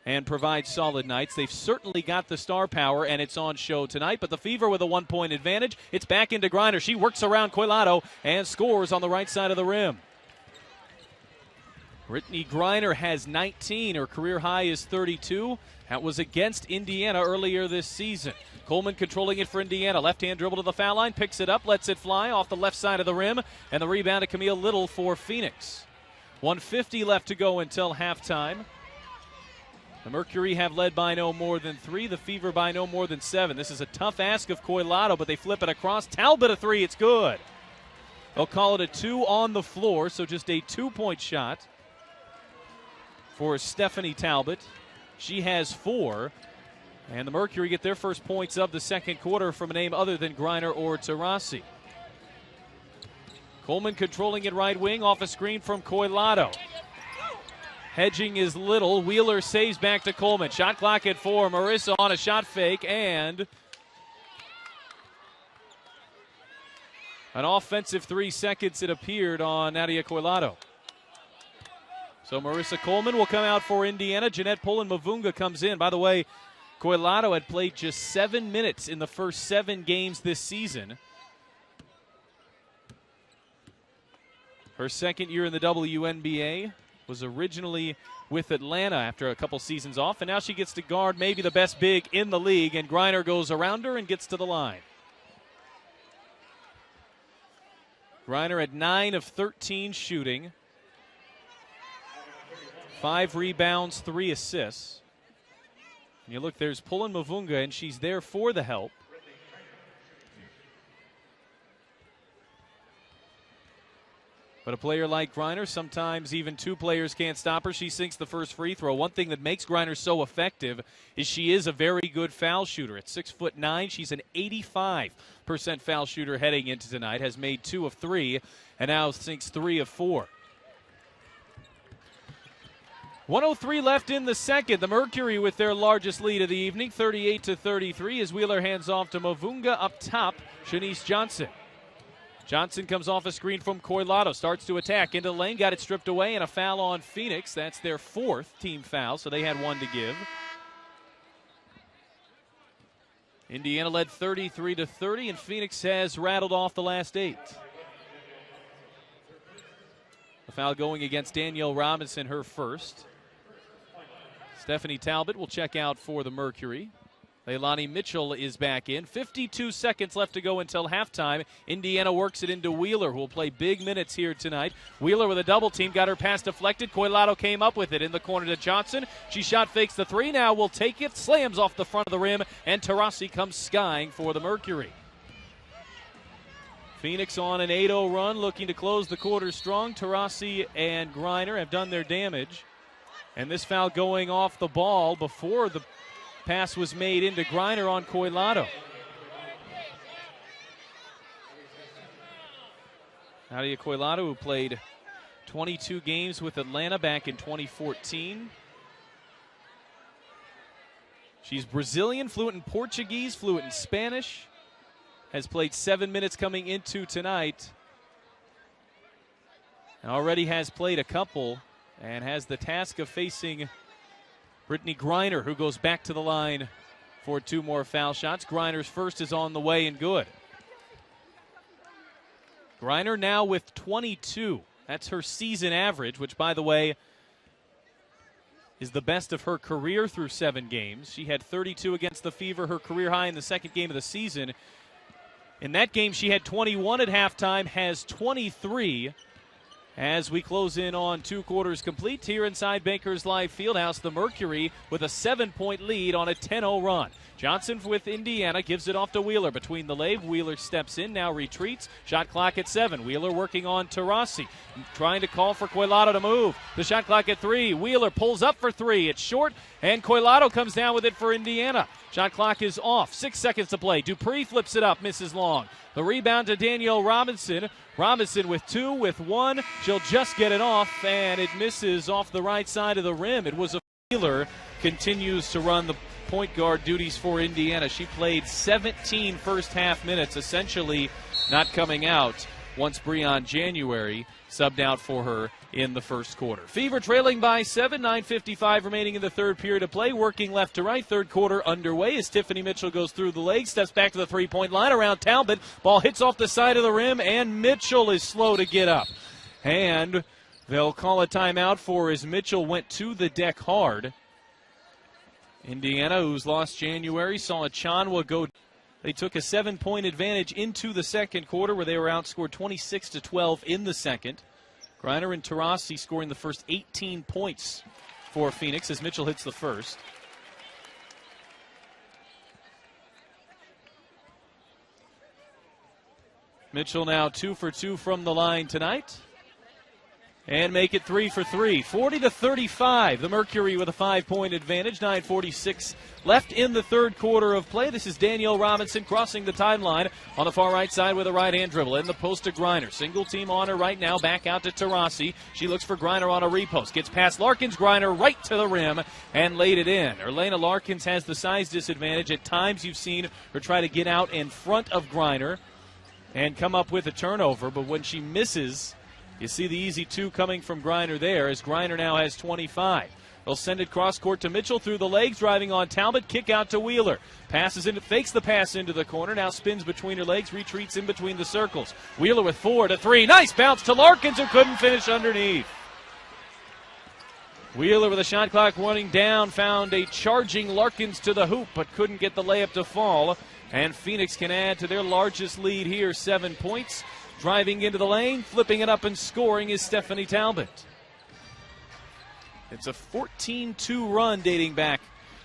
and provide solid nights. They've certainly got the star power, and it's on show tonight. But the Fever with a 1-point advantage. It's back into Griner. She works around Coilado and scores on the right side of the rim. Brittney Griner has 19. Her career high is 32. That was against Indiana earlier this season. Coleman controlling it for Indiana. Left-hand dribble to the foul line, picks it up, lets it fly off the left side of the rim, and the rebound to Camille Little for Phoenix. 1:50 left to go until halftime. The Mercury have led by no more than 3. The Fever by no more than 7. This is a tough ask of Coilado, but they flip it across. Talbot a 3. It's good. They'll call it a 2 on the floor, so just a 2-point shot for Stephanie Talbot. She has 4. And the Mercury get their first points of the second quarter from a name other than Griner or Taurasi. Coleman controlling it right wing off a screen from Coilado. Hedging is Little. Wheeler saves back to Coleman. Shot clock at 4. Marissa on a shot fake, and an offensive 3 seconds it appeared on Nadia Coilado. So Marissa Coleman will come out for Indiana. Jeanette Pullen-Mavunga comes in. By the way, Coilado had played just 7 minutes in the first 7 games this season. Her second year in the WNBA. was originally with Atlanta after a couple seasons off, and now she gets to guard maybe the best big in the league, and Griner goes around her and gets to the line. Griner at 9 of 13 shooting. 5 rebounds, 3 assists. And you look, there's Pullen Mavunga, and she's there for the help. But a player like Griner, sometimes even 2 players can't stop her. She sinks the first free throw. One thing that makes Griner so effective is she is a very good foul shooter. At 6'9", she's an 85% foul shooter heading into tonight, has made 2 of 3, and now sinks 3 of 4. 1:03 left in the second. The Mercury with their largest lead of the evening, 38-33, as Wheeler hands off to Mavunga up top, Shanice Johnson. Johnson comes off a screen from Koilado, starts to attack into the lane, got it stripped away, and a foul on Phoenix. That's their 4th team foul, so they had 1 to give. Indiana led 33-30, and Phoenix has rattled off the last 8. A foul going against Danielle Robinson, her first. Stephanie Talbot will check out for the Mercury. Leilani Mitchell is back in. 52 seconds left to go until halftime. Indiana works it into Wheeler, who will play big minutes here tonight. Wheeler with a double team, got her pass deflected. Koilado came up with it in the corner to Johnson. She shot fakes the 3, now will take it, slams off the front of the rim, and Taurasi comes skying for the Mercury. Phoenix on an 8-0 run, looking to close the quarter strong. Taurasi and Griner have done their damage. And this foul going off the ball before the pass was made into Griner on Koilado. Nadia Koilado, who played 22 games with Atlanta back in 2014. She's Brazilian, fluent in Portuguese, fluent in Spanish. Has played 7 minutes coming into tonight. And already has played a couple and has the task of facing Brittany Griner, who goes back to the line for 2 more foul shots. Griner's first is on the way and good. Griner now with 22. That's her season average, which, by the way, is the best of her career through 7 games. She had 32 against the Fever, her career high in the second game of the season. In that game, she had 21 at halftime, has 23 as we close in on 2 quarters complete here inside Bankers Life Fieldhouse. The Mercury with a 7-point lead on a 10-0 run. Johnson with Indiana gives it off to Wheeler between the leg. Wheeler steps in, now retreats. Shot clock at 7. Wheeler working on Taurasi, trying to call for Koilado to move. The shot clock at 3. Wheeler pulls up for 3. It's short, and Koilado comes down with it for Indiana. Shot clock is off. 6 seconds to play. Dupree flips it up, misses long. The rebound to Danielle Robinson. Robinson with 2, with 1. She'll just get it off, and it misses off the right side of the rim. It was a Wheeler continues to run the point guard duties for Indiana. She played 17 first half minutes, essentially not coming out once Breon January subbed out for her in the first quarter. Fever trailing by 7, 9:55 remaining in the third period of play, working left to right. Third quarter underway as Tiffany Mitchell goes through the leg, steps back to the three-point line around Talbot. Ball hits off the side of the rim, and Mitchell is slow to get up. And they'll call a timeout for as Mitchell went to the deck hard. Indiana, who's lost January, saw Chanwa go. They took a 7-point advantage into the second quarter where they were outscored 26-12 in the second. Griner and Taurasi scoring the first 18 points for Phoenix as Mitchell hits the first. Mitchell now 2 for 2 from the line tonight. And make it 3 for 3. 40-35. The Mercury with a 5-point advantage. 9:46 left in the third quarter of play. This is Danielle Robinson crossing the timeline on the far right side with a right-hand dribble. In the post to Griner. Single team on her right now. Back out to Taurasi. She looks for Griner on a repost. Gets past Larkins. Griner right to the rim and laid it in. Erlena Larkins has the size disadvantage. At times you've seen her try to get out in front of Griner and come up with a turnover. But when she misses, you see the easy 2 coming from Griner there as Griner now has 25. They'll send it cross court to Mitchell through the legs, driving on Talbot, kick out to Wheeler. Passes in, fakes the pass into the corner, now spins between her legs, retreats in between the circles. Wheeler with 4 to 3. Nice bounce to Larkins, who couldn't finish underneath. Wheeler with a shot clock running down, found a charging Larkins to the hoop, but couldn't get the layup to fall. And Phoenix can add to their largest lead here, 7 points. Driving into the lane, flipping it up and scoring is Stephanie Talbot. It's a 14-2 run dating back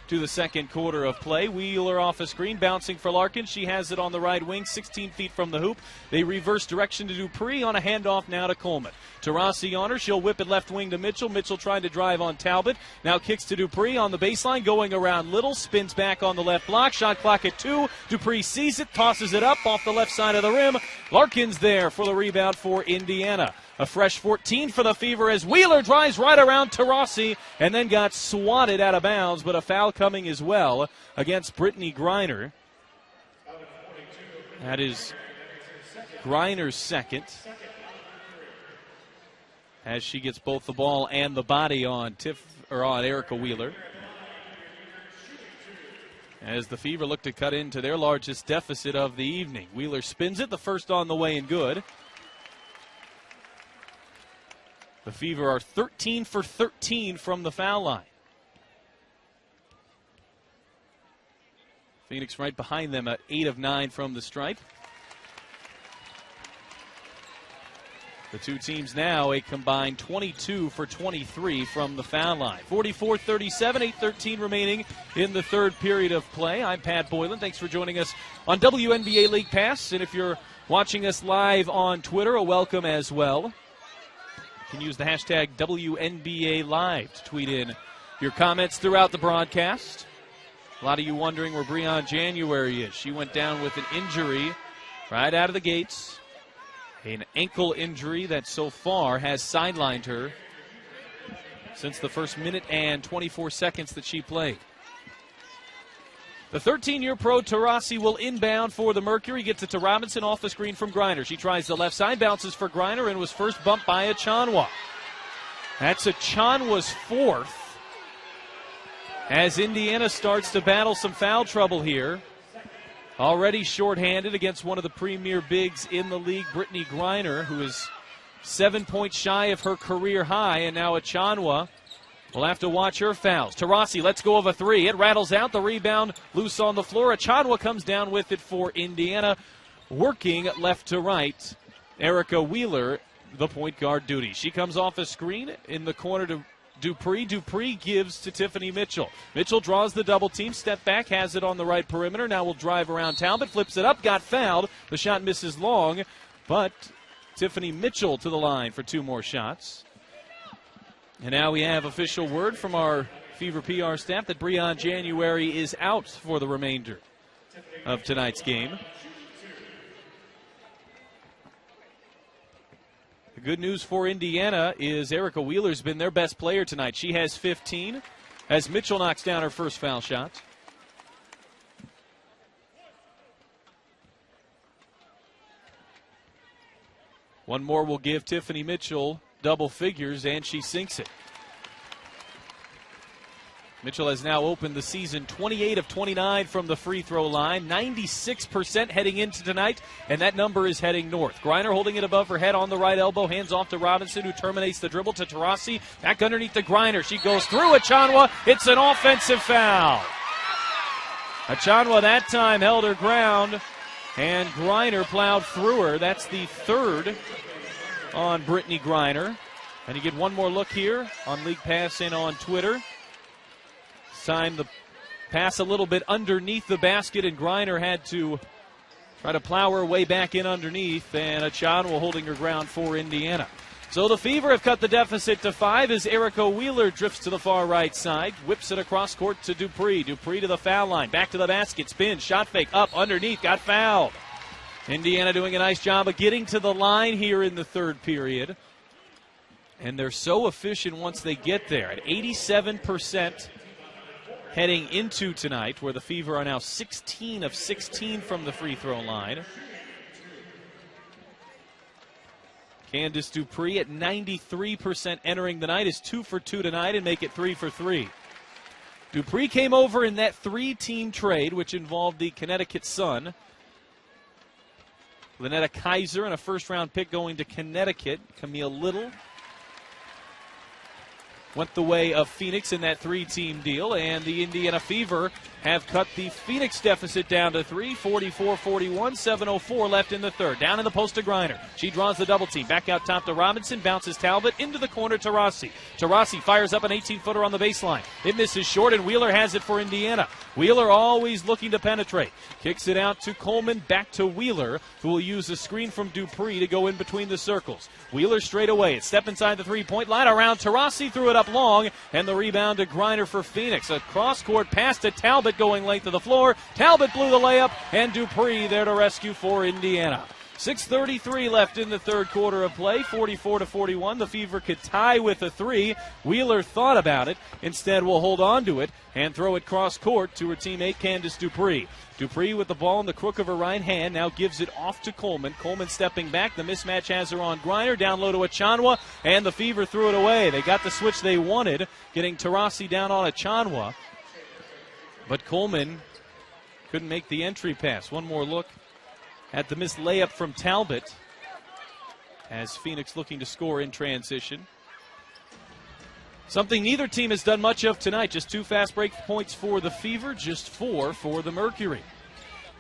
to the second quarter of play. Wheeler off a screen, bouncing for Larkin. She has it on the right wing, 16 feet from the hoop. They reverse direction to Dupree on a handoff now to Coleman. Taurasi on her. She'll whip it left wing to Mitchell. Mitchell trying to drive on Talbot. Now kicks to Dupree on the baseline, going around Little. Spins back on the left block. Shot clock at 2. Dupree sees it, tosses it up off the left side of the rim. Larkins there for the rebound for Indiana. A fresh 14 for the Fever as Wheeler drives right around Taurasi and then got swatted out of bounds, but a foul coming as well against Brittany Griner. That is Griner's second, as she gets both the ball and the body on Erica Wheeler. As the Fever look to cut into their largest deficit of the evening. Wheeler spins it, the first on the way and good. The Fever are 13 for 13 from the foul line. Phoenix right behind them at 8 of 9 from the stripe. The two teams now a combined 22 for 23 from the foul line. 44-37, 8:13 remaining in the third period of play. I'm Pat Boylan. Thanks for joining us on WNBA League Pass. And if you're watching us live on Twitter, a welcome as well. You can use the hashtag WNBA Live to tweet in your comments throughout the broadcast. A lot of you wondering where Breon January is. She went down with an injury right out of the gates. An ankle injury that so far has sidelined her since the first minute and 24 seconds that she played. The 13-year pro Taurasi will inbound for the Mercury. Gets it to Robinson off the screen from Griner. She tries the left side, bounces for Griner, and was first bumped by Achanwa. That's Achanwa's fourth, as Indiana starts to battle some foul trouble here. Already shorthanded against one of the premier bigs in the league, Brittany Griner, who is 7 points shy of her career high, and now Achanwa will have to watch her fouls. Taurasi lets go of a three. It rattles out. The rebound loose on the floor. Achanwa comes down with it for Indiana. Working left to right, Erica Wheeler, the point guard duty. She comes off a screen in the corner to Dupree. Dupree gives to Tiffany Mitchell. Mitchell draws the double team. Step back, has it on the right perimeter. Now will drive around Talbot. Flips it up. Got fouled. The shot misses long, but Tiffany Mitchell to the line for 2 more shots. And now we have official word from our Fever PR staff that Breon January is out for the remainder of tonight's game. The good news for Indiana is Erica Wheeler's been their best player tonight. She has 15 as Mitchell knocks down her first foul shot. One more will give Tiffany Mitchell double figures, and she sinks it. Mitchell has now opened the season 28 of 29 from the free throw line, 96% heading into tonight, and that number is heading north. Griner holding it above her head on the right elbow, hands off to Robinson, who terminates the dribble to Taurasi. Back underneath the Griner. She goes through Achanwa. It's an offensive foul. Achanwa that time held her ground, and Griner plowed through her. That's the third on Brittany Griner. And you get one more look here on League Pass and on Twitter. Time the pass a little bit underneath the basket, and Griner had to try to plow her way back in underneath, and Achanwa holding her ground for Indiana. So the Fever have cut the deficit to 5 as Erica Wheeler drifts to the far right side, whips it across court to Dupree. Dupree to the foul line, back to the basket, spin, shot fake, up, underneath, got fouled. Indiana doing a nice job of getting to the line here in the third period. And they're so efficient once they get there at 87% heading into tonight, where the Fever are now 16 of 16 from the free throw line. Candice Dupree at 93% entering the night is 2 for 2 tonight and make it 3 for 3. Dupree came over in that 3-team trade, which involved the Connecticut Sun. Lynetta Kaiser and a first-round pick going to Connecticut. Camille Little went the way of Phoenix in that three-team deal, and the Indiana Fever have cut the Phoenix deficit down to 3, 44-41, 7:04 left in the third. Down in the post to Griner. She draws the double team. Back out top to Robinson, bounces Talbot into the corner to Rossi. Rossi fires up an 18-footer on the baseline. It misses short, and Wheeler has it for Indiana. Wheeler always looking to penetrate. Kicks it out to Coleman, back to Wheeler, who will use a screen from Dupree to go in between the circles. Wheeler straight away. It's step inside the three-point line. Around to Rossi, threw it up long, and the rebound to Griner for Phoenix. A cross-court pass to Talbot going length of the floor. Talbot blew the layup, and Dupree there to rescue for Indiana. 6:33 left in the third quarter of play, 44-41. The Fever could tie with a three. Wheeler thought about it. Instead, will hold on to it and throw it cross-court to her teammate Candace Dupree. Dupree with the ball in the crook of her right hand now gives it off to Coleman. Coleman stepping back. The mismatch has her on Griner. Down low to Achanwa, and the Fever threw it away. They got the switch they wanted, getting Taurasi down on Achanwa. But Coleman couldn't make the entry pass. One more look at the missed layup from Talbot as Phoenix looking to score in transition. Something neither team has done much of tonight. Just 2 fast break points for the Fever, just 4 for the Mercury.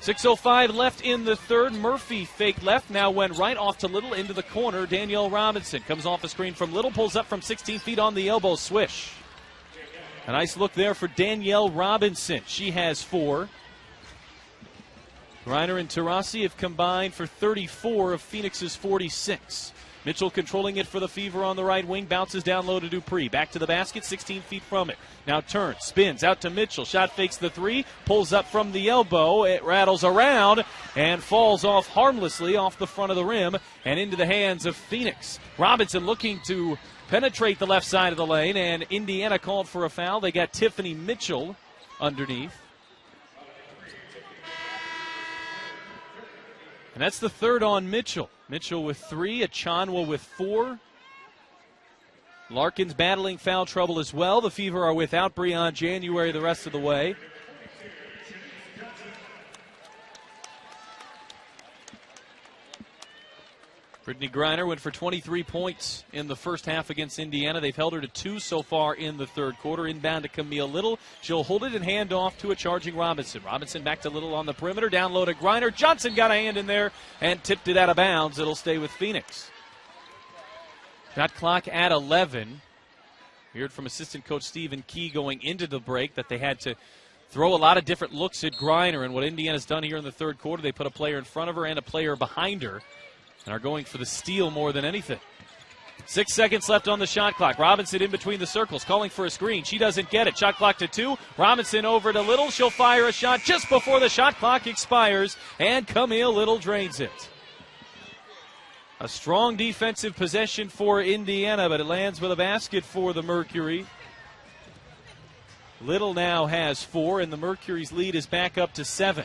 6:05 left in the third. Murphy faked left, now went right off to Little into the corner. Danielle Robinson comes off a screen from Little, pulls up from 16 feet on the elbow, swish. A nice look there for Danielle Robinson. She has 4. Griner and Taurasi have combined for 34 of Phoenix's 46. Mitchell controlling it for the Fever on the right wing, bounces down low to Dupree. Back to the basket, 16 feet from it. Now turns, spins, out to Mitchell. Shot fakes the three, pulls up from the elbow. It rattles around and falls off harmlessly off the front of the rim and into the hands of Phoenix. Robinson looking to penetrate the left side of the lane, and Indiana called for a foul. They got Tiffany Mitchell underneath. And that's the third on Mitchell. Mitchell with 3, Achanwa with 4. Larkins battling foul trouble as well. The Fever are without Breon January the rest of the way. Brittany Griner went for 23 points in the first half against Indiana. They've held her to 2 so far in the third quarter. Inbound to Camille Little. She'll hold it and hand off to a charging Robinson. Robinson back to Little on the perimeter. Down low to Griner. Johnson got a hand in there and tipped it out of bounds. It'll stay with Phoenix. Shot clock at 11. We heard from assistant coach Stephen Key going into the break that they had to throw a lot of different looks at Griner. And what Indiana's done here in the third quarter, they put a player in front of her and a player behind her, and are going for the steal more than anything. 6 seconds left on the shot clock. Robinson in between the circles, calling for a screen. She doesn't get it. Shot clock to 2. Robinson over to Little. She'll fire a shot just before the shot clock expires, and Camille Little drains it. A strong defensive possession for Indiana, but it lands with a basket for the Mercury. Little now has 4, and the Mercury's lead is back up to 7.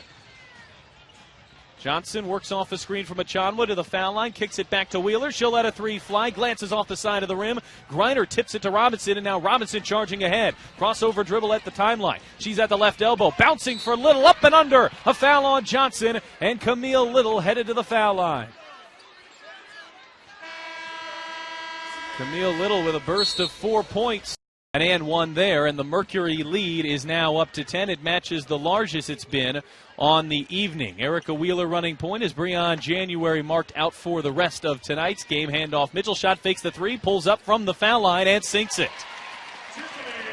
Johnson works off a screen from Achanwa to the foul line, kicks it back to Wheeler. She'll let a 3 fly, glances off the side of the rim. Griner tips it to Robinson, and now Robinson charging ahead. Crossover dribble at the timeline. She's at the left elbow, bouncing for Little, up and under. A foul on Johnson, and Camille Little headed to the foul line. Camille Little with a burst of 4 points. And 1 there, and the Mercury lead is now up to 10. It matches the largest it's been on the evening. Erica Wheeler running point as Breon January marked out for the rest of tonight's game. Handoff Mitchell, shot fakes the 3, pulls up from the foul line and sinks it.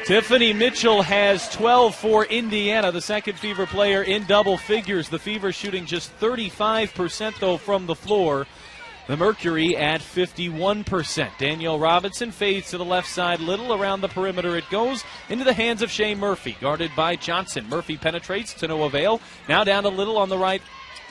Tiffany Mitchell has 12 for Indiana, the second Fever player in double figures. The Fever shooting just 35% though from the floor. The Mercury at 51%. Danielle Robinson fades to the left side. Little around the perimeter it goes into the hands of Shea Murphy, guarded by Johnson. Murphy penetrates to no avail. Now down to Little on the right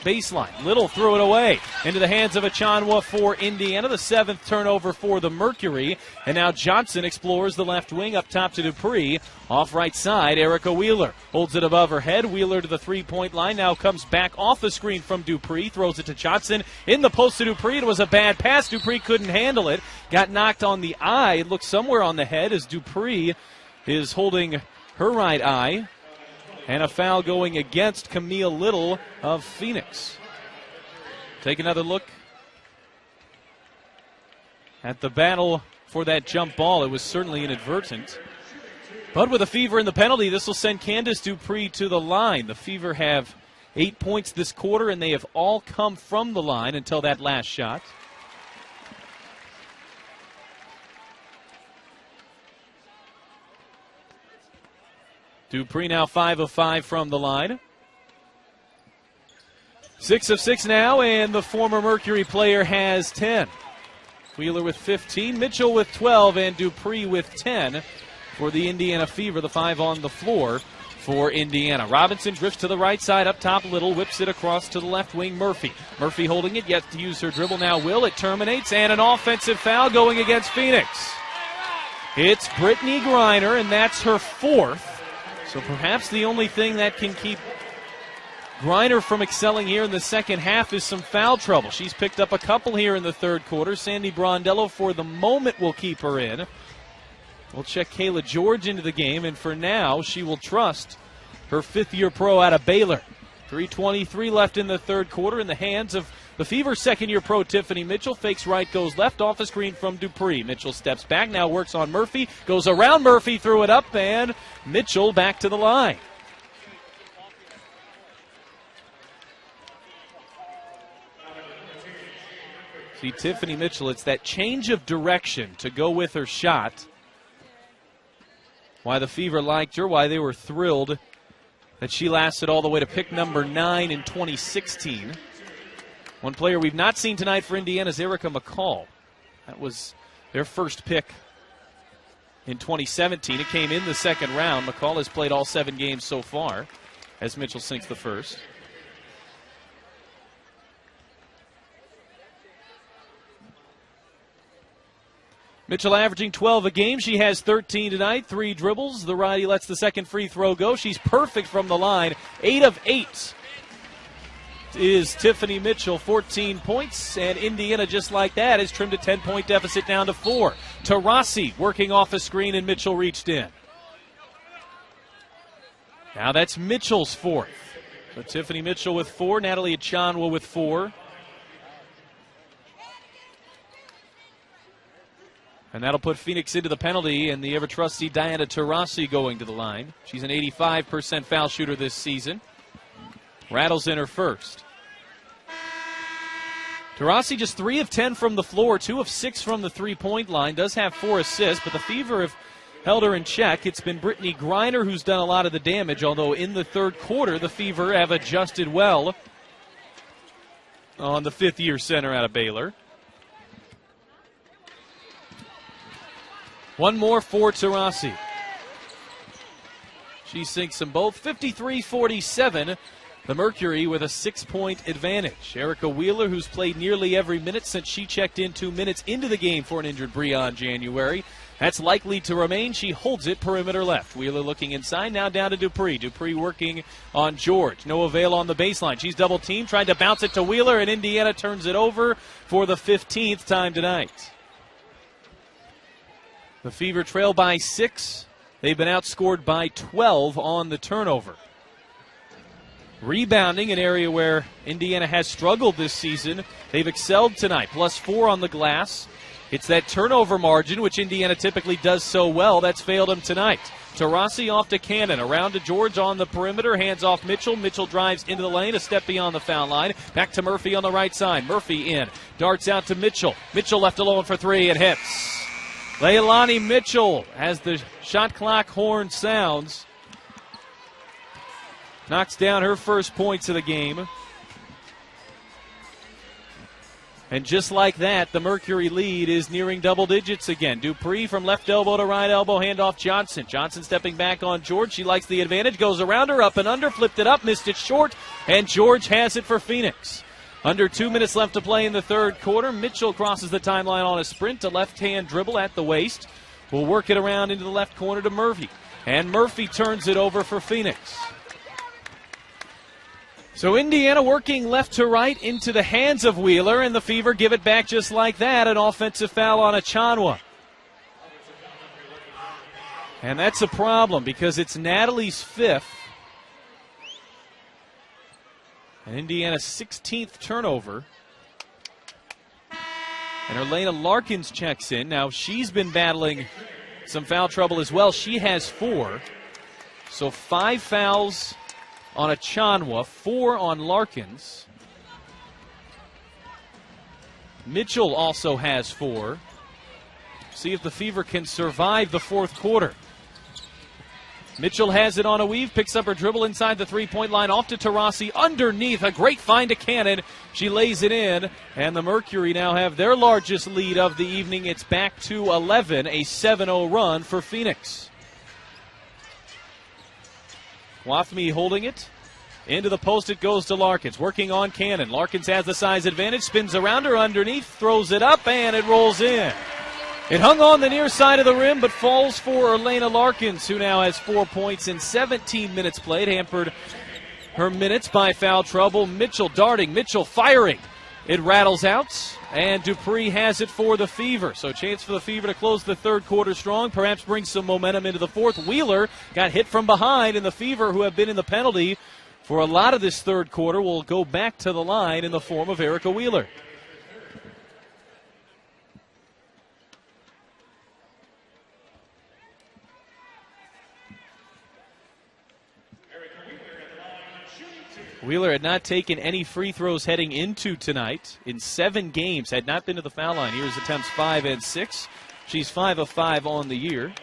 baseline. Little threw it away into the hands of Achanwa for Indiana. The 7th turnover for the Mercury. And now Johnson explores the left wing up top to Dupree. Off right side, Erica Wheeler holds it above her head. Wheeler to the three-point line. Now comes back off the screen from Dupree. Throws it to Johnson. In the post to Dupree. It was a bad pass. Dupree couldn't handle it. Got knocked on the eye. It looked somewhere on the head as Dupree is holding her right eye. And a foul going against Camille Little of Phoenix. Take another look at the battle for that jump ball. It was certainly inadvertent. But with a Fever in the penalty, this will send Candace Dupree to the line. The Fever have 8 points this quarter, and they have all come from the line until that last shot. Dupree now 5 of 5 from the line. 6 of 6 now, and the former Mercury player has 10. Wheeler with 15, Mitchell with 12, and Dupree with 10 for the Indiana Fever, the 5 on the floor for Indiana. Robinson drifts to the right side, up top Little, whips it across to the left wing, Murphy. Murphy holding it, yet to use her dribble, now will. It terminates, and an offensive foul going against Phoenix. It's Brittney Griner, and that's her 4th. So perhaps the only thing that can keep Griner from excelling here in the second half is some foul trouble. She's picked up a couple here in the third quarter. Sandy Brondello, for the moment, will keep her in. We'll check Kayla George into the game, and for now, she will trust her fifth-year pro out of Baylor. 3:23 left in the third quarter in the hands of the Fever second-year pro Tiffany Mitchell. Fakes right, goes left, off a screen from Dupree. Mitchell steps back, now works on Murphy, goes around Murphy, threw it up, and Mitchell back to the line. See, Tiffany Mitchell, it's that change of direction to go with her shot. Why the Fever liked her, why they were thrilled that she lasted all the way to pick number 9 in 2016. One player we've not seen tonight for Indiana is Erica McCall. That was their first pick in 2017. It came in the second round. McCall has played all 7 games so far as Mitchell sinks the first. Mitchell averaging 12 a game. She has 13 tonight, 3 dribbles. The righty lets the second free throw go. She's perfect from the line. 8 of 8 is Tiffany Mitchell, 14 points. And Indiana, just like that, has trimmed a 10-point deficit down to 4. Taurasi working off a screen, and Mitchell reached in. Now that's Mitchell's 4th. So Tiffany Mitchell with 4, Natalie Achanwa with 4. And that'll put Phoenix into the penalty, and the ever-trusty Diana Taurasi going to the line. She's an 85% foul shooter this season. Rattles in her first. Taurasi just 3 of 10 from the floor, 2 of 6 from the three-point line. Does have 4 assists, but the Fever have held her in check. It's been Brittney Griner who's done a lot of the damage, although in the third quarter, the Fever have adjusted well on the fifth-year center out of Baylor. One more for Taurasi. She sinks them both. 53-47. The Mercury with a 6-point advantage. Erica Wheeler, who's played nearly every minute since she checked in 2 minutes into the game for an injured Breon January. That's likely to remain. She holds it perimeter left. Wheeler looking inside, now down to Dupree. Dupree working on George. No avail on the baseline. She's double-teamed, trying to bounce it to Wheeler, and Indiana turns it over for the 15th time tonight. The Fever trail by 6. They've been outscored by 12 on the turnover. Rebounding, an area where Indiana has struggled this season. They've excelled tonight, +4 on the glass. It's that turnover margin, which Indiana typically does so well, that's failed them tonight. Taurasi off to Cannon, around to George on the perimeter, hands off Mitchell. Mitchell drives into the lane, a step beyond the foul line. Back to Murphy on the right side. Murphy in, darts out to Mitchell. Mitchell left alone for 3 and hits. Leilani Mitchell, as the shot clock horn sounds, knocks down her first points of the game. And just like that, the Mercury lead is nearing double digits again. Dupree from left elbow to right elbow, handoff Johnson. Johnson stepping back on George. She likes the advantage, goes around her, up and under, flipped it up, missed it short, and George has it for Phoenix. Under 2 minutes left to play in the third quarter. Mitchell crosses the timeline on a sprint, a left-hand dribble at the waist. Will work it around into the left corner to Murphy. And Murphy turns it over for Phoenix. So Indiana working left to right into the hands of Wheeler, and the Fever give it back just like that. An offensive foul on Achanwa. And that's a problem because it's Natalie's 5th. And Indiana's 16th turnover. And Elena Larkins checks in. Now, she's been battling some foul trouble as well. She has 4. So 5 fouls on Achanwa, 4 on Larkins. Mitchell also has 4. See if the Fever can survive the fourth quarter. Mitchell has it on a weave, picks up her dribble inside the three-point line, off to Taurasi, underneath, a great find to Cannon. She lays it in, and the Mercury now have their largest lead of the evening. It's back to 11, a 7-0 run for Phoenix. Wathme holding it. Into the post it goes to Larkins, working on Cannon. Larkins has the size advantage, spins around her underneath, throws it up, and it rolls in. It hung on the near side of the rim, but falls for Elena Larkins, who now has 4 points in 17 minutes played, hampered her minutes by foul trouble. Mitchell darting, Mitchell firing. It rattles out, and Dupree has it for the Fever. So a chance for the Fever to close the third quarter strong, perhaps bring some momentum into the fourth. Wheeler got hit from behind, and the Fever, who have been in the penalty for a lot of this third quarter, will go back to the line in the form of Erica Wheeler. Wheeler had not taken any free throws heading into tonight in 7 games, had not been to the foul line. Here's attempts 5 and 6. She's 5 of 5 on the year.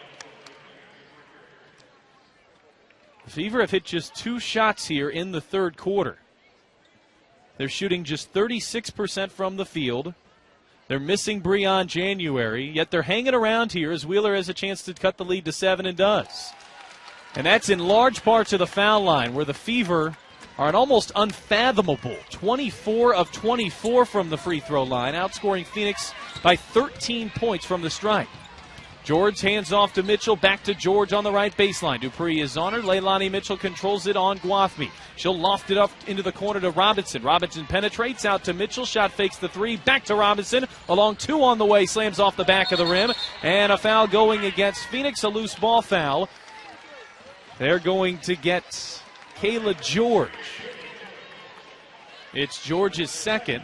The Fever have hit just 2 shots here in the third quarter. They're shooting just 36% from the field. They're missing Breon January, yet they're hanging around here as Wheeler has a chance to cut the lead to 7 and does. And that's in large part to the foul line, where the Fever are an almost unfathomable 24 of 24 from the free throw line, outscoring Phoenix by 13 points from the stripe. George hands off to Mitchell, back to George on the right baseline. Dupree is on her. Leilani Mitchell controls it on Guathme. She'll loft it up into the corner to Robinson. Robinson penetrates out to Mitchell. Shot fakes the 3. Back to Robinson. Along 2 on the way. Slams off the back of the rim. And a foul going against Phoenix. A loose ball foul. They're going to get Kayla George. It's George's second.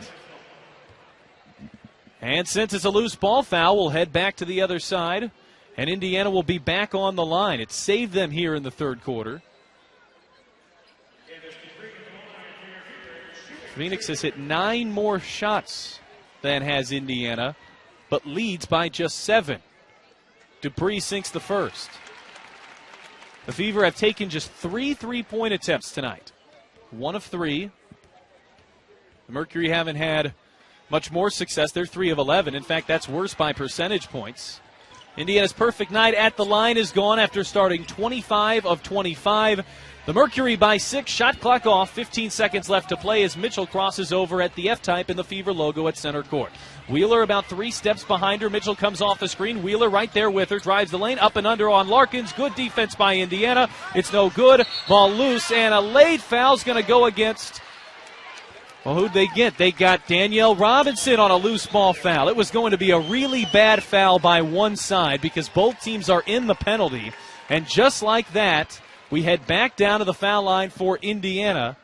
And since it's a loose ball foul, we'll head back to the other side. And Indiana will be back on the line. It saved them here in the third quarter. Phoenix has hit 9 more shots than has Indiana, but leads by just 7. Dupree sinks the first. The Fever have taken just 3 3-point attempts tonight. 1 of 3. The Mercury haven't had much more success. They're 3 of 11. In fact, that's worse by percentage points. Indiana's perfect night at the line is gone after starting 25 of 25. The Mercury by 6, shot clock off, 15 seconds left to play as Mitchell crosses over at the F-type in the Fever logo at center court. Wheeler about 3 steps behind her. Mitchell comes off the screen. Wheeler right there with her, drives the lane, up and under on Larkins. Good defense by Indiana. It's no good. Ball loose, and a late foul's going to go against... Well, who'd they get? They got Danielle Robinson on a loose ball foul. It was going to be a really bad foul by one side because both teams are in the penalty. And just like that, we head back down to the foul line for Indiana,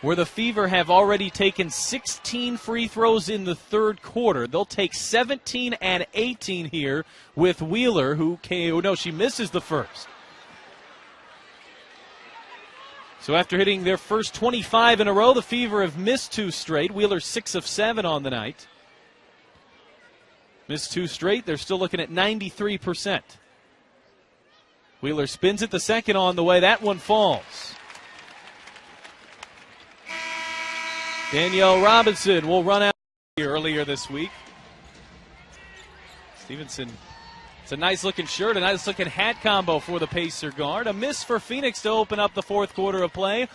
where the Fever have already taken 16 free throws in the third quarter. They'll take 17 and 18 here with Wheeler, she misses the first. So after hitting their first 25 in a row, the Fever have missed 2 straight. Wheeler 6 of 7 on the night. Missed 2 straight. They're still looking at 93%. Wheeler spins it the second on the way. That one falls. Danielle Robinson will run out here earlier this week. Stevenson, it's a nice-looking shirt, a nice-looking hat combo for the Pacer guard. A miss for Phoenix to open up the fourth quarter of play.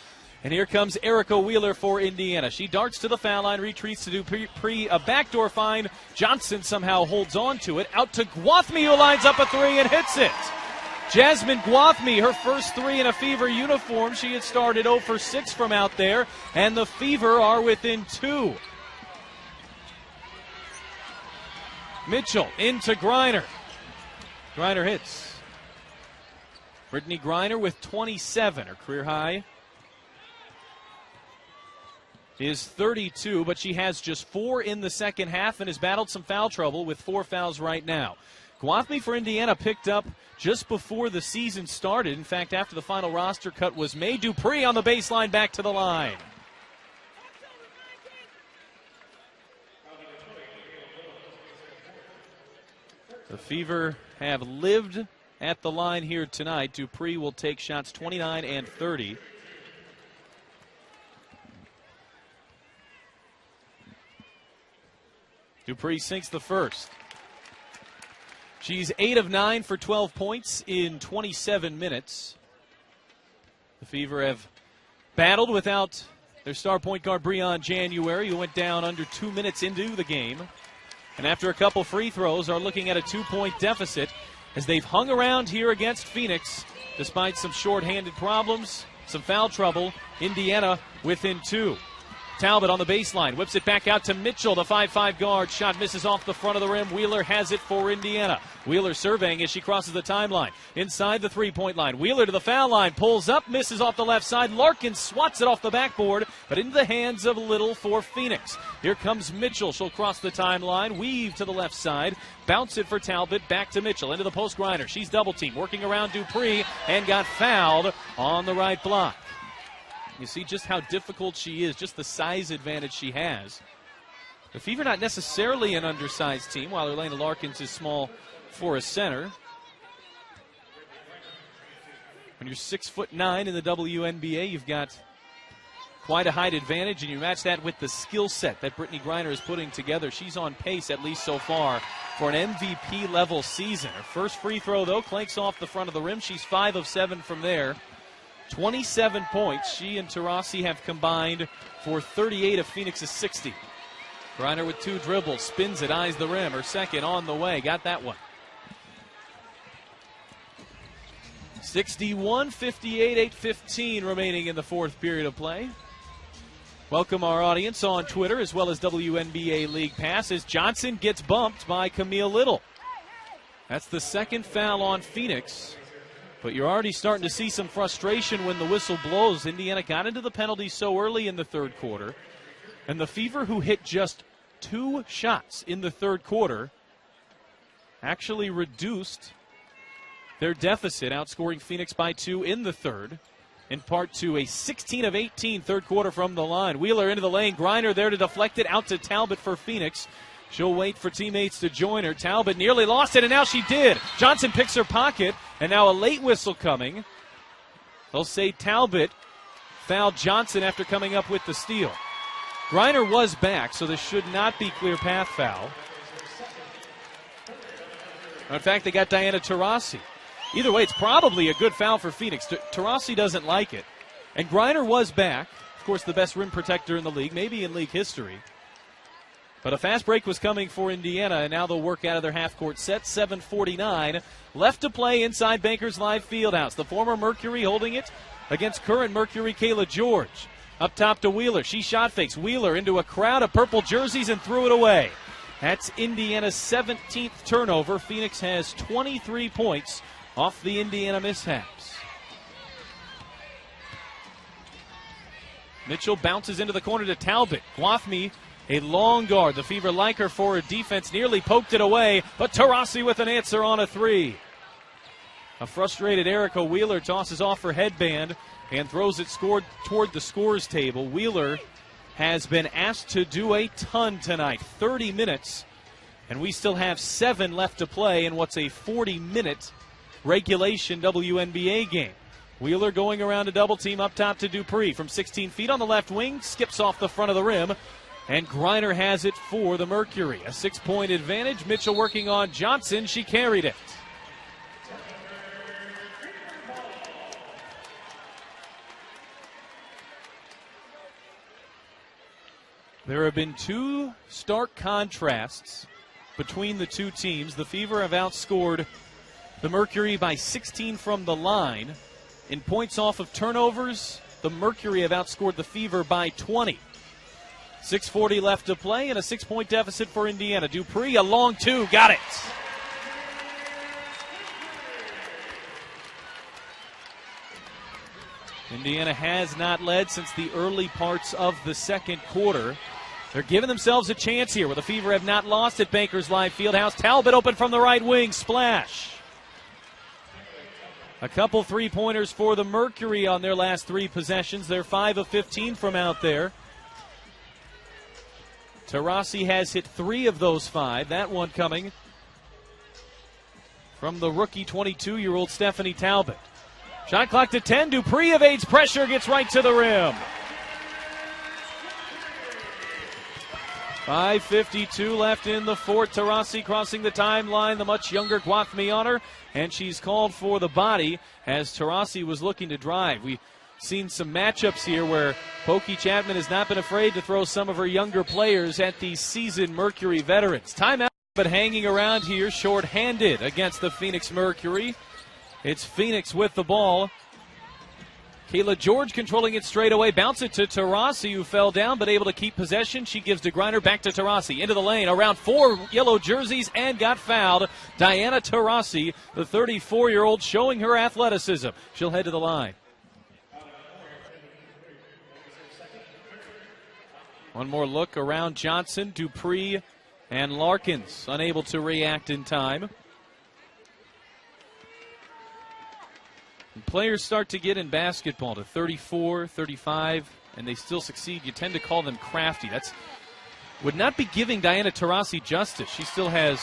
And here comes Erica Wheeler for Indiana. She darts to the foul line, retreats to Dupree, a backdoor find. Johnson somehow holds on to it. Out to Guathme, who lines up a 3 and hits it. Jasmine Guathme, her first 3 in a Fever uniform. She had started 0 for 6 from out there, and the Fever are within 2. Mitchell into Griner. Griner hits. Brittany Griner with 27, her career high. is 32, but she has just 4 in the second half and has battled some foul trouble with 4 fouls right now. Gwathmey for Indiana picked up just before the season started. In fact, after the final roster cut was made, Dupree on the baseline back to the line. The Fever have lived at the line here tonight. Dupree will take shots 29 and 30. Dupree sinks the first. She's 8 of 9 for 12 points in 27 minutes. The Fever have battled without their star point guard Breon January, who went down under 2 minutes into the game. And after a couple free throws, are looking at a 2-point deficit as they've hung around here against Phoenix despite some short-handed problems, some foul trouble. Indiana within 2. Talbot on the baseline, whips it back out to Mitchell, the 5'5 guard. Shot misses off the front of the rim. Wheeler has it for Indiana. Wheeler surveying as she crosses the timeline. Inside the three-point line. Wheeler to the foul line, pulls up, misses off the left side. Larkin swats it off the backboard, but into the hands of Little for Phoenix. Here comes Mitchell. She'll cross the timeline, weave to the left side, bounce it for Talbot, back to Mitchell, into the post Griner. She's double-teamed, working around Dupree, and got fouled on the right block. You see just how difficult she is, just the size advantage she has. The Fever not necessarily an undersized team, while Elena Larkins is small for a center. When you're 6'9" in the WNBA, you've got quite a height advantage, and you match that with the skill set that Brittney Griner is putting together. She's on pace, at least so far, for an MVP-level season. Her first free throw, though, clanks off the front of the rim. She's 5 of 7 from there. 27 points. She and Taurasi have combined for 38 of Phoenix's 60. Griner with 2 dribbles, spins it, eyes the rim. Her second on the way. Got that one. 61-58, 8:15 remaining in the fourth period of play. Welcome our audience on Twitter as well as WNBA League Pass as Johnson gets bumped by Camille Little. That's the second foul on Phoenix. But you're already starting to see some frustration when the whistle blows. Indiana got into the penalty so early in the third quarter. And the Fever, who hit just 2 shots in the third quarter, actually reduced their deficit, outscoring Phoenix by 2 in the third, in part to a 16 of 18 third quarter from the line. Wheeler into the lane. Griner there to deflect it out to Talbot for Phoenix. She'll wait for teammates to join her. Talbot nearly lost it, and now she did. Johnson picks her pocket, and now a late whistle coming. They'll say Talbot fouled Johnson after coming up with the steal. Griner was back, so this should not be clear path foul. In fact, they got Diana Taurasi. Either way, it's probably a good foul for Phoenix. Taurasi doesn't like it. And Griner was back. Of course, the best rim protector in the league, maybe in league history. But a fast break was coming for Indiana, and now they'll work out of their half-court set. 7:49 left to play inside Bankers Live Fieldhouse. The former Mercury holding it against current Mercury Kayla George. Up top to Wheeler. She shot fakes. Wheeler into a crowd of purple jerseys and threw it away. That's Indiana's 17th turnover. Phoenix has 23 points off the Indiana mishaps. Mitchell bounces into the corner to Talbot. Gwathmey, a long guard. The Fever like her for her defense. Nearly poked it away, but Taurasi with an answer on a 3. A frustrated Erica Wheeler tosses off her headband and throws it toward the scores table. Wheeler has been asked to do a ton tonight. 30 minutes, and we still have 7 left to play in what's a 40-minute regulation WNBA game. Wheeler going around a double team up top to Dupree from 16 feet on the left wing, skips off the front of the rim. And Griner has it for the Mercury. A 6-point advantage. Mitchell working on Johnson. She carried it. There have been 2 stark contrasts between the two teams. The Fever have outscored the Mercury by 16 from the line. In points off of turnovers, the Mercury have outscored the Fever by 20. 6:40 left to play and a 6-point deficit for Indiana. Dupree, a long 2, got it. Indiana has not led since the early parts of the second quarter. They're giving themselves a chance here, where the Fever have not lost at Bankers Life Fieldhouse. Talbot open from the right wing, splash. A couple three-pointers for the Mercury on their last 3 possessions. They're 5 of 15 from out there. Taurasi has hit 3 of those 5. That one coming from the rookie 22-year-old Stephanie Talbot. Shot clock to 10. Dupree evades pressure, gets right to the rim. 5:52 left in the fourth. Taurasi crossing the timeline, the much younger Guathmy on her, and she's called for the body as Taurasi was looking to drive. We've seen some matchups here where Pokey Chapman has not been afraid to throw some of her younger players at these seasoned Mercury veterans. Timeout, but hanging around here short-handed against the Phoenix Mercury. It's Phoenix with the ball. Kayla George controlling it straight away. Bounce it to Taurasi, who fell down but able to keep possession. She gives to Griner, back to Taurasi. Into the lane, around 4 yellow jerseys, and got fouled. Diana Taurasi, the 34-year-old, showing her athleticism. She'll head to the line. One more look around Johnson, Dupree, and Larkins, unable to react in time. When players start to get in basketball to 34, 35, and they still succeed, you tend to call them crafty. That's would not be giving Diana Taurasi justice. She still has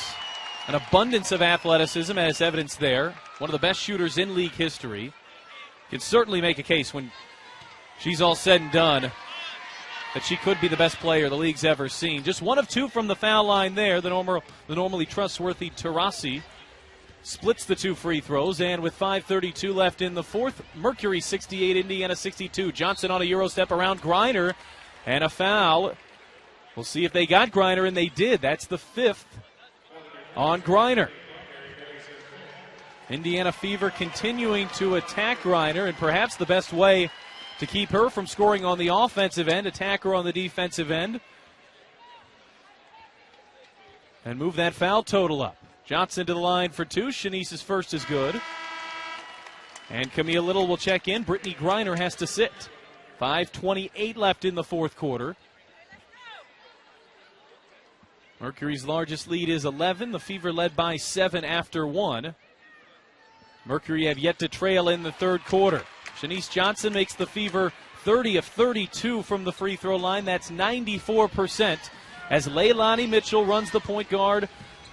an abundance of athleticism, as evidenced there. One of the best shooters in league history. Can certainly make a case when she's all said and done that she could be the best player the league's ever seen. Just 1 of 2 from the foul line there. The normally trustworthy Taurasi splits the 2 free throws, and with 5:32 left in the fourth, Mercury 68, Indiana 62. Johnson on a Euro step around Griner, and a foul. We'll see if they got Griner, and they did. That's the 5th on Griner. Indiana Fever continuing to attack Griner, and perhaps the best way to keep her from scoring on the offensive end, attack her on the defensive end, and move that foul total up. Johnson to the line for 2. Shanice's first is good. And Camille Little will check in. Brittany Griner has to sit. 5:28 left in the fourth quarter. Mercury's largest lead is 11. The Fever led by 7 after 1. Mercury have yet to trail in the third quarter. Shanice Johnson makes the Fever 30 of 32 from the free throw line. That's 94%. As Leilani Mitchell runs the point guard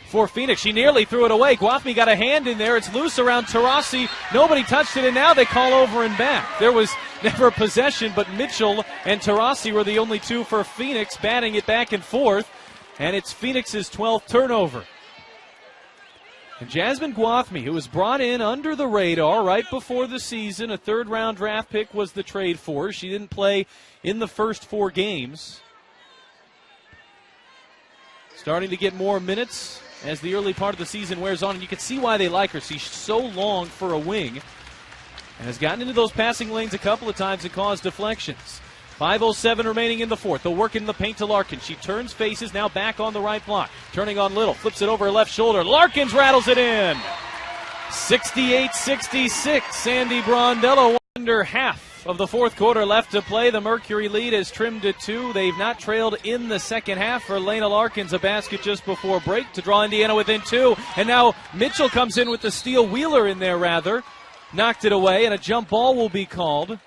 for Phoenix. She nearly threw it away. Guathmy got a hand in there. It's loose around Taurasi. Nobody touched it, and now they call over and back. There was never a possession, but Mitchell and Taurasi were the only 2 for Phoenix, batting it back and forth, and it's Phoenix's 12th turnover. And Jasmine Guathmy, who was brought in under the radar right before the season, a third-round draft pick was the trade for her. She didn't play in the first 4 games. Starting to get more minutes as the early part of the season wears on, and you can see why they like her. She's so long for a wing and has gotten into those passing lanes a couple of times and caused deflections. 5:07 remaining in the fourth. They'll work in the paint to Larkin. She turns faces, now back on the right block. Turning on Little, flips it over her left shoulder. Larkins rattles it in. 68-66. Sandy Brondello under half of the fourth quarter left to play. The Mercury lead is trimmed to 2. They've not trailed in the second half. For Lena Larkins, a basket just before break to draw Indiana within 2. And now Mitchell comes in with the steal. Wheeler in there, rather. Knocked it away, and a jump ball will be called.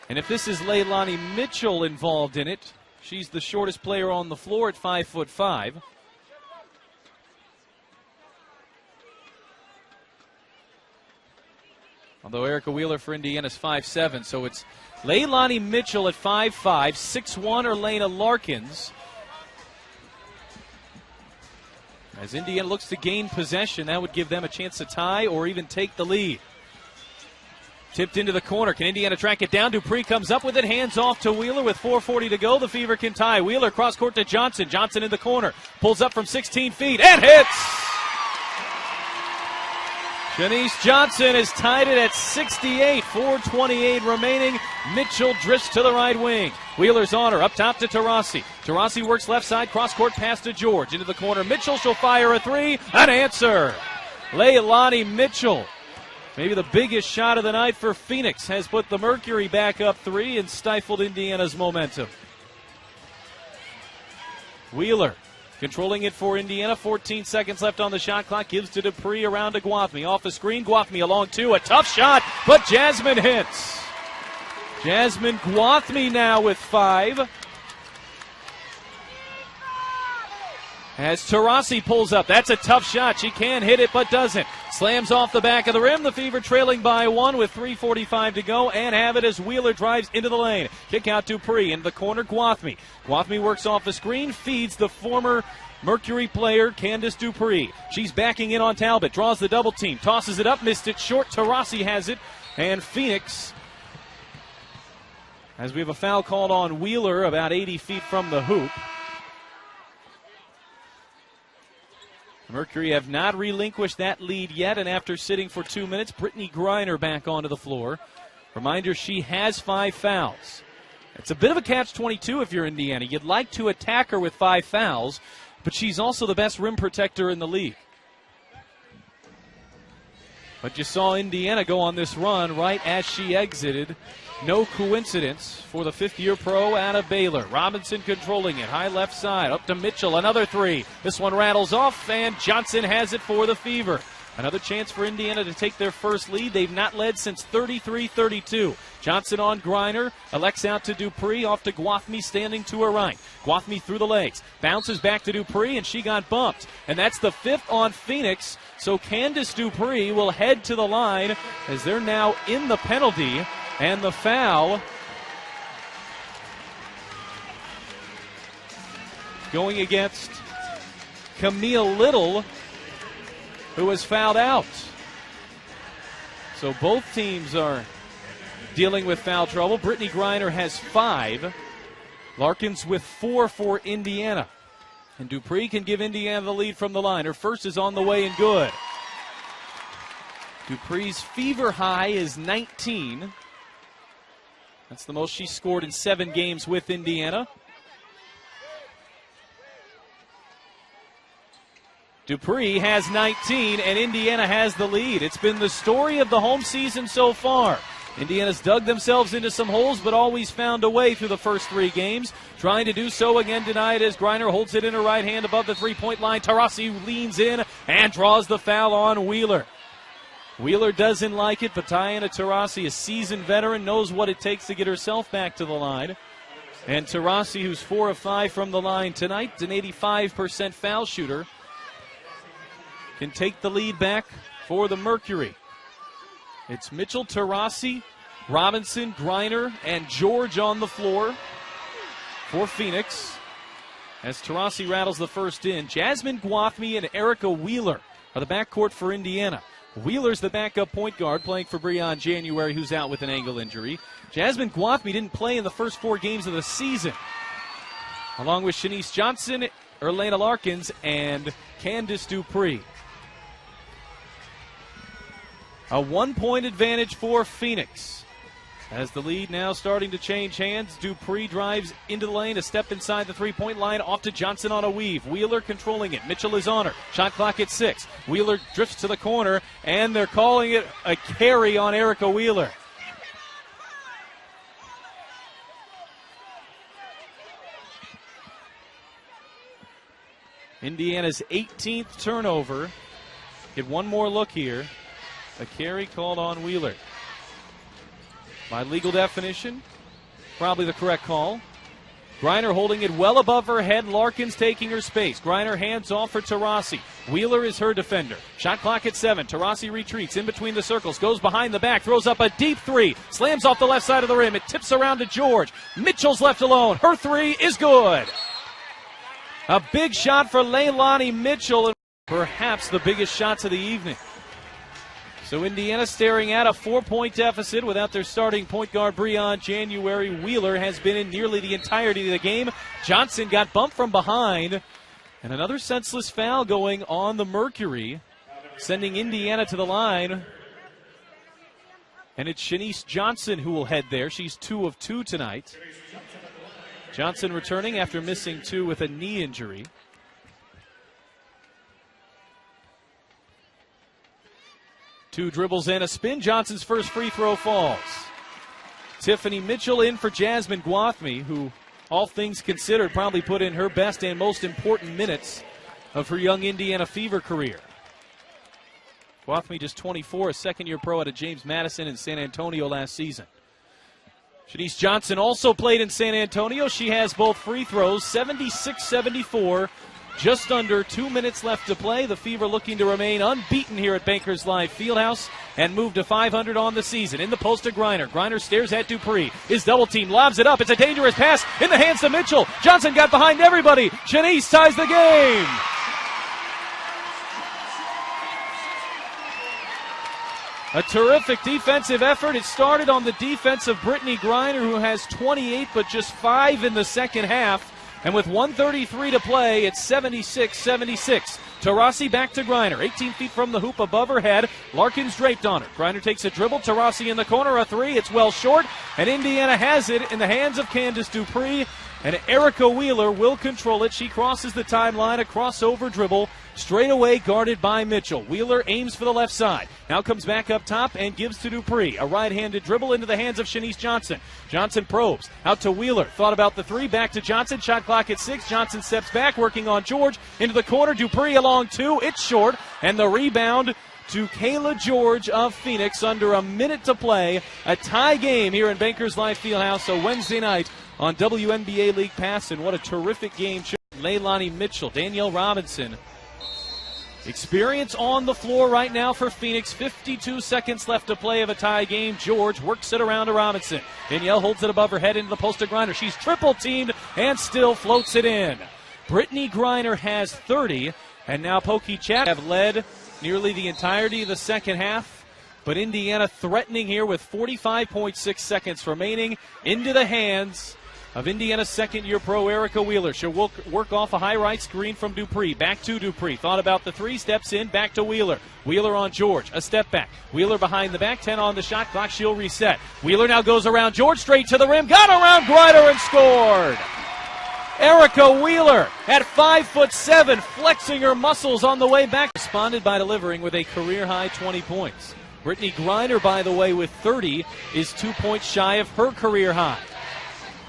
And if this is Leilani Mitchell involved in it, she's the shortest player on the floor at 5'5". Although Erica Wheeler for Indiana is 5'7", so it's Leilani Mitchell at 5'5", 6'1" are Lena Larkins. As Indiana looks to gain possession, that would give them a chance to tie or even take the lead. Tipped into the corner. Can Indiana track it down? Dupree comes up with it. Hands off to Wheeler with 4:40 to go. The Fever can tie. Wheeler cross court to Johnson. Johnson in the corner. Pulls up from 16 feet and hits! Shanice Johnson has tied it at 68. 4:28 remaining. Mitchell drifts to the right wing. Wheeler's on her. Up top to Taurasi. Taurasi works left side. Cross court pass to George. Into the corner. Mitchell, she'll fire a 3. An answer. Leilani Mitchell Maybe the biggest shot of the night for Phoenix has put the Mercury back up 3 and stifled Indiana's momentum. Wheeler controlling it for Indiana. 14 seconds left on the shot clock. Gives to Dupree, around to Gwathmey. Off the screen, Gwathmey along 2. A tough shot, but Jasmine hits. Jasmine Gwathmey now with 5. As Taurasi pulls up. That's a tough shot. She can hit it, but doesn't. Slams off the back of the rim. The Fever trailing by 1 with 3:45 to go, and have it as Wheeler drives into the lane. Kick out Dupree into the corner. Gwathmey. Gwathmey works off the screen, feeds the former Mercury player, Candice Dupree. She's backing in on Talbot. Draws the double team. Tosses it up. Missed it short. Taurasi has it. And Phoenix, as we have a foul called on Wheeler about 80 feet from the hoop. Mercury have not relinquished that lead yet, and after sitting for 2 minutes, Brittney Griner back onto the floor. Reminder, she has 5 fouls. It's a bit of a catch-22 if you're Indiana. You'd like to attack her with 5 fouls, but she's also the best rim protector in the league. But you saw Indiana go on this run right as she exited. No coincidence for the fifth-year pro out of Baylor. Robinson controlling it. High left side. Up to Mitchell. Another 3. This one rattles off, and Johnson has it for the Fever. Another chance for Indiana to take their first lead. They've not led since 33-32. Johnson on Griner. Elects out to Dupree. Off to Gwathmey, standing to her right. Gwathmey through the legs. Bounces back to Dupree, and she got bumped. And that's the 5th on Phoenix. So Candice Dupree will head to the line as they're now in the penalty. And the foul going against Camille Little, who was fouled out. So both teams are dealing with foul trouble. Brittney Griner has 5. Larkins with 4 for Indiana. And Dupree can give Indiana the lead from the line. Her first is on the way and good. Dupree's Fever high is 19. That's the most she scored in 7 games with Indiana. Dupree has 19, and Indiana has the lead. It's been the story of the home season so far. Indiana's dug themselves into some holes, but always found a way through the first 3 games. Trying to do so again tonight as Griner holds it in her right hand above the three-point line. Taurasi leans in and draws the foul on Wheeler. Wheeler doesn't like it, but Diana Taurasi, a seasoned veteran, knows what it takes to get herself back to the line. And Taurasi, who's 4 of 5 from the line tonight, an 85% foul shooter, can take the lead back for the Mercury. It's Mitchell, Taurasi, Robinson, Griner, and George on the floor for Phoenix. As Taurasi rattles the first in, Jasmine Gwathmey and Erica Wheeler are the backcourt for Indiana. Wheeler's the backup point guard playing for Breon January, who's out with an ankle injury. Jasmine Gwathmey didn't play in the first 4 games of the season, along with Shanice Johnson, Erlena Larkins, and Candice Dupree. A 1-point advantage for Phoenix. As the lead now starting to change hands, Dupree drives into the lane, a step inside the three-point line, off to Johnson on a weave. Wheeler controlling it. Mitchell is on her. Shot clock at 6. Wheeler drifts to the corner, and they're calling it a carry on Erica Wheeler. Indiana's 18th turnover. Get one more look here. A carry called on Wheeler. By legal definition, probably the correct call. Griner holding it well above her head. Larkins taking her space. Griner hands off for Taurasi. Wheeler is her defender. Shot clock at 7. Taurasi retreats in between the circles. Goes behind the back. Throws up a deep 3. Slams off the left side of the rim. It tips around to George. Mitchell's left alone. Her 3 is good. A big shot for Leilani Mitchell, and perhaps the biggest shots of the evening. So Indiana staring at a 4-point deficit without their starting point guard Breon January. Wheeler has been in nearly the entirety of the game. Johnson got bumped from behind. And another senseless foul going on the Mercury, sending Indiana to the line. And it's Shanice Johnson who will head there. She's 2 of 2 tonight. Johnson returning after missing 2 with a knee injury. 2 dribbles and a spin. Johnson's first free throw falls. Tiffany Mitchell in for Jasmine Gwathmey, who, all things considered, probably put in her best and most important minutes of her young Indiana Fever career. Gwathmey just 24, a second-year pro out of James Madison in San Antonio last season. Shanice Johnson also played in San Antonio. She has both free throws, 76-74. Just under 2 minutes left to play. The Fever looking to remain unbeaten here at Bankers Life Fieldhouse and move to 500 on the season. In the post to Griner. Griner stares at Dupree. Is double team, lobs it up. It's a dangerous pass in the hands of Mitchell. Johnson got behind everybody. Shanice ties the game. A terrific defensive effort. It started on the defense of Brittany Griner, who has 28 but just 5 in the second half. And with 1:33 to play, it's 76-76. Taurasi back to Griner, 18 feet from the hoop above her head. Larkins draped on her. Griner takes a dribble. Taurasi in the corner, a three. It's well short. And Indiana has it in the hands of Candace Dupree. And Erica Wheeler will control it. She crosses the timeline, a crossover dribble. Straight away guarded by Mitchell. Wheeler aims for the left side. Now comes back up top and gives to Dupree. A right-handed dribble into the hands of Shanice Johnson. Johnson probes. Out to Wheeler. Thought about the three. Back to Johnson. Shot clock at 6. Johnson steps back, working on George. Into the corner. Dupree along 2. It's short. And the rebound to Kayla George of Phoenix under a minute to play. A tie game here in Bankers Life Fieldhouse. So Wednesday night on WNBA League Pass. And what a terrific game. Leilani Mitchell, Danielle Robinson. Experience on the floor right now for Phoenix. 52 seconds left to play of a tie game. George works it around to Robinson. Danielle holds it above her head into the post to Griner. She's triple teamed and still floats it in. Brittany Griner has 30, and now Pokey Chat have led nearly the entirety of the second half. But Indiana threatening here with 45.6 seconds remaining into the hands of Indiana's second-year pro, Erica Wheeler. She'll work off a high-right screen from Dupree. Back to Dupree. Thought about the three. Steps in. Back to Wheeler. Wheeler on George. A step back. Wheeler behind the back. 10 on the shot clock. She'll reset. Wheeler now goes around George. Straight to the rim. Got around Griner and scored. Erica Wheeler at 5'7", flexing her muscles on the way back. Responded by delivering with a career-high 20 points. Brittany Griner, by the way, with 30, is 2 points shy of her career high.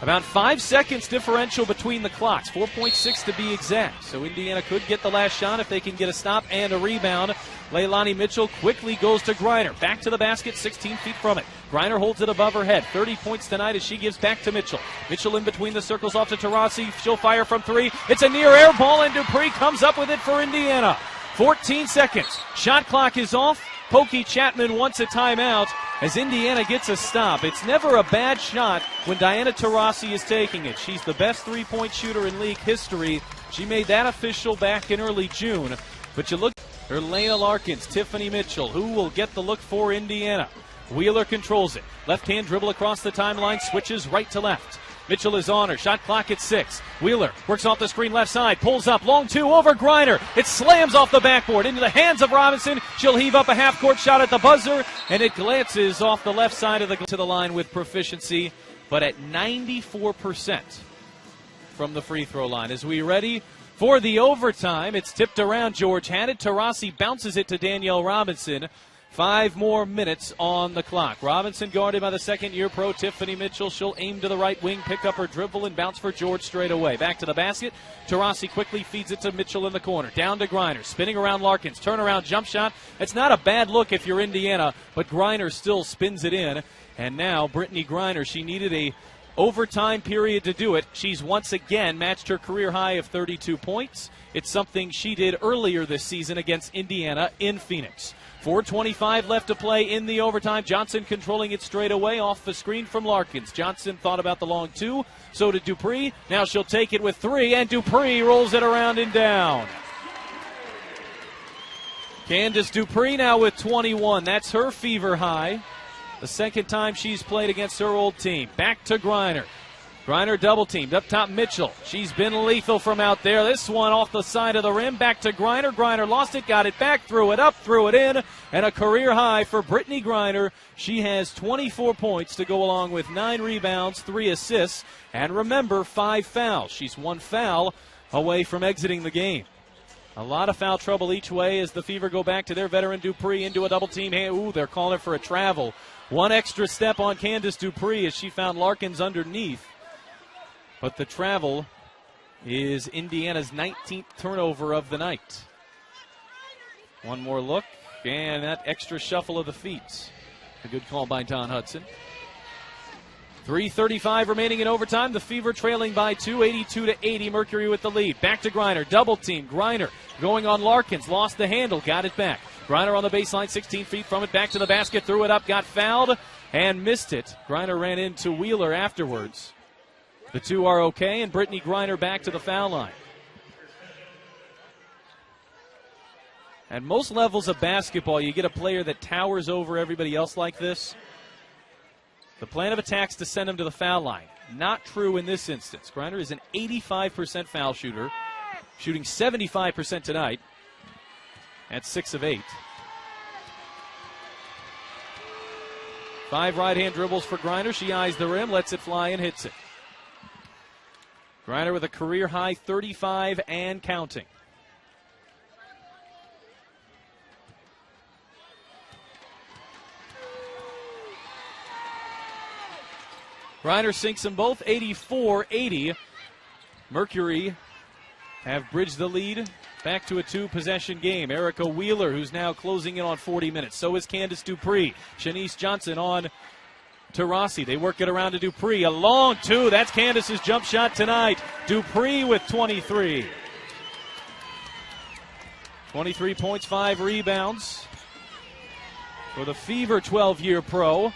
About 5 seconds differential between the clocks, 4.6 to be exact. So Indiana could get the last shot if they can get a stop and a rebound. Leilani Mitchell quickly goes to Griner. Back to the basket, 16 feet from it. Griner holds it above her head. 30 points tonight as she gives back to Mitchell. Mitchell in between the circles off to Taurasi. She'll fire from 3. It's a near air ball, and Dupree comes up with it for Indiana. 14 seconds. Shot clock is off. Pokey Chapman wants a timeout as Indiana gets a stop. It's never a bad shot when Diana Taurasi is taking it. She's the best three-point shooter in league history. She made that official back in early June. But you look at Erlena Larkins, Tiffany Mitchell, who will get the look for Indiana. Wheeler controls it. Left-hand dribble across the timeline, switches right to left. Mitchell is on her. Shot clock at 6. Wheeler works off the screen left side. Pulls up. Long 2 over Griner. It slams off the backboard into the hands of Robinson. She'll heave up a half-court shot at the buzzer, and it glances off the left side of to the line with proficiency, but at 94% from the free throw line. As we ready for the overtime, it's tipped around. George had it. Taurasi bounces it to Danielle Robinson. 5 more minutes on the clock. Robinson guarded by the second-year pro Tiffany Mitchell. She'll aim to the right wing, pick up her dribble, and bounce for George straight away. Back to the basket. Taurasi quickly feeds it to Mitchell in the corner. Down to Griner. Spinning around Larkins. Turnaround jump shot. It's not a bad look if you're Indiana, but Griner still spins it in. And now Brittany Griner, she needed a overtime period to do it. She's once again matched her career high of 32 points. It's something she did earlier this season against Indiana in Phoenix. 4:25 left to play in the overtime. Johnson controlling it straight away off the screen from Larkins. Johnson thought about the long 2. So did Dupree. Now she'll take it with 3, and Dupree rolls it around and down. Candace Dupree now with 21. That's her fever high. The second time she's played against her old team. Back to Griner. Griner double-teamed. Up top, Mitchell. She's been lethal from out there. This one off the side of the rim. Back to Griner. Griner lost it, got it back, threw it up, threw it in. And a career high for Brittany Griner. She has 24 points to go along with 9 rebounds, 3 assists. And remember, 5 fouls. She's 1 foul away from exiting the game. A lot of foul trouble each way as the Fever go back to their veteran Dupree into a double team. Ooh, they're calling for a travel. One extra step on Candace Dupree as she found Larkins underneath. But the travel is Indiana's 19th turnover of the night. One more look, and that extra shuffle of the feet. A good call by Don Hudson. 3:35 remaining in overtime. The Fever trailing by 2, 82-80. Mercury with the lead. Back to Griner. Double team. Griner going on Larkins. Lost the handle. Got it back. Griner on the baseline, 16 feet from it. Back to the basket. Threw it up. Got fouled and missed it. Griner ran into Wheeler afterwards. The two are okay, and Brittany Griner back to the foul line. At most levels of basketball, you get a player that towers over everybody else like this. The plan of attack is to send him to the foul line. Not true in this instance. Griner is an 85% foul shooter, shooting 75% tonight at 6 of 8. 5 right-hand dribbles for Griner. She eyes the rim, lets it fly, and hits it. Griner with a career-high 35 and counting. Griner sinks them both, 84-80. Mercury have bridged the lead back to a 2-possession game. Erica Wheeler, who's now closing in on 40 minutes. So is Candace Dupree. Shanice Johnson on Taurasi. They work it around to Dupree. A long 2. That's Candace's jump shot tonight. Dupree with 23. 23 points, 5 rebounds for the Fever 12-year pro.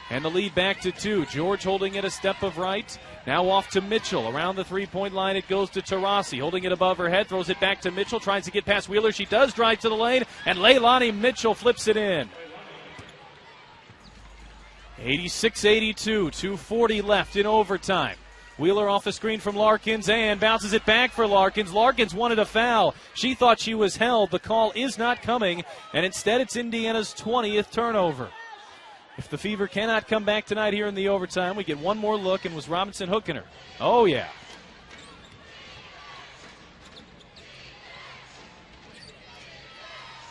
And the lead back to 2. George holding it a step of right. Now off to Mitchell. Around the three-point line it goes to Taurasi. Holding it above her head. Throws it back to Mitchell. Tries to get past Wheeler. She does drive to the lane. And Leilani Mitchell flips it in. 86-82. 2:40 left in overtime. Wheeler off a screen from Larkins and bounces it back for Larkins. Larkins wanted a foul. She thought she was held. The call is not coming. And instead it's Indiana's 20th turnover. If the Fever cannot come back tonight here in the overtime, we get one more look, and was Robinson hooking her? Oh, yeah.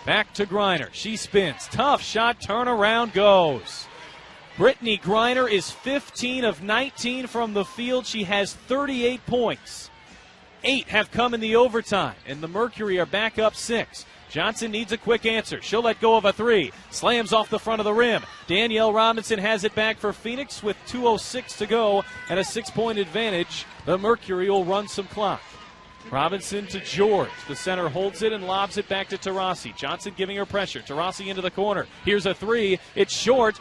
Back to Griner. She spins. Tough shot. Turnaround goes. Brittany Griner is 15 of 19 from the field. She has 38 points. 8 have come in the overtime, and the Mercury are back up 6. Johnson needs a quick answer. She'll let go of a 3. Slams off the front of the rim. Danielle Robinson has it back for Phoenix with 2:06 to go and a 6-point advantage. The Mercury will run some clock. Robinson to George. The center holds it and lobs it back to Taurasi. Johnson giving her pressure. Taurasi into the corner. Here's a 3. It's short.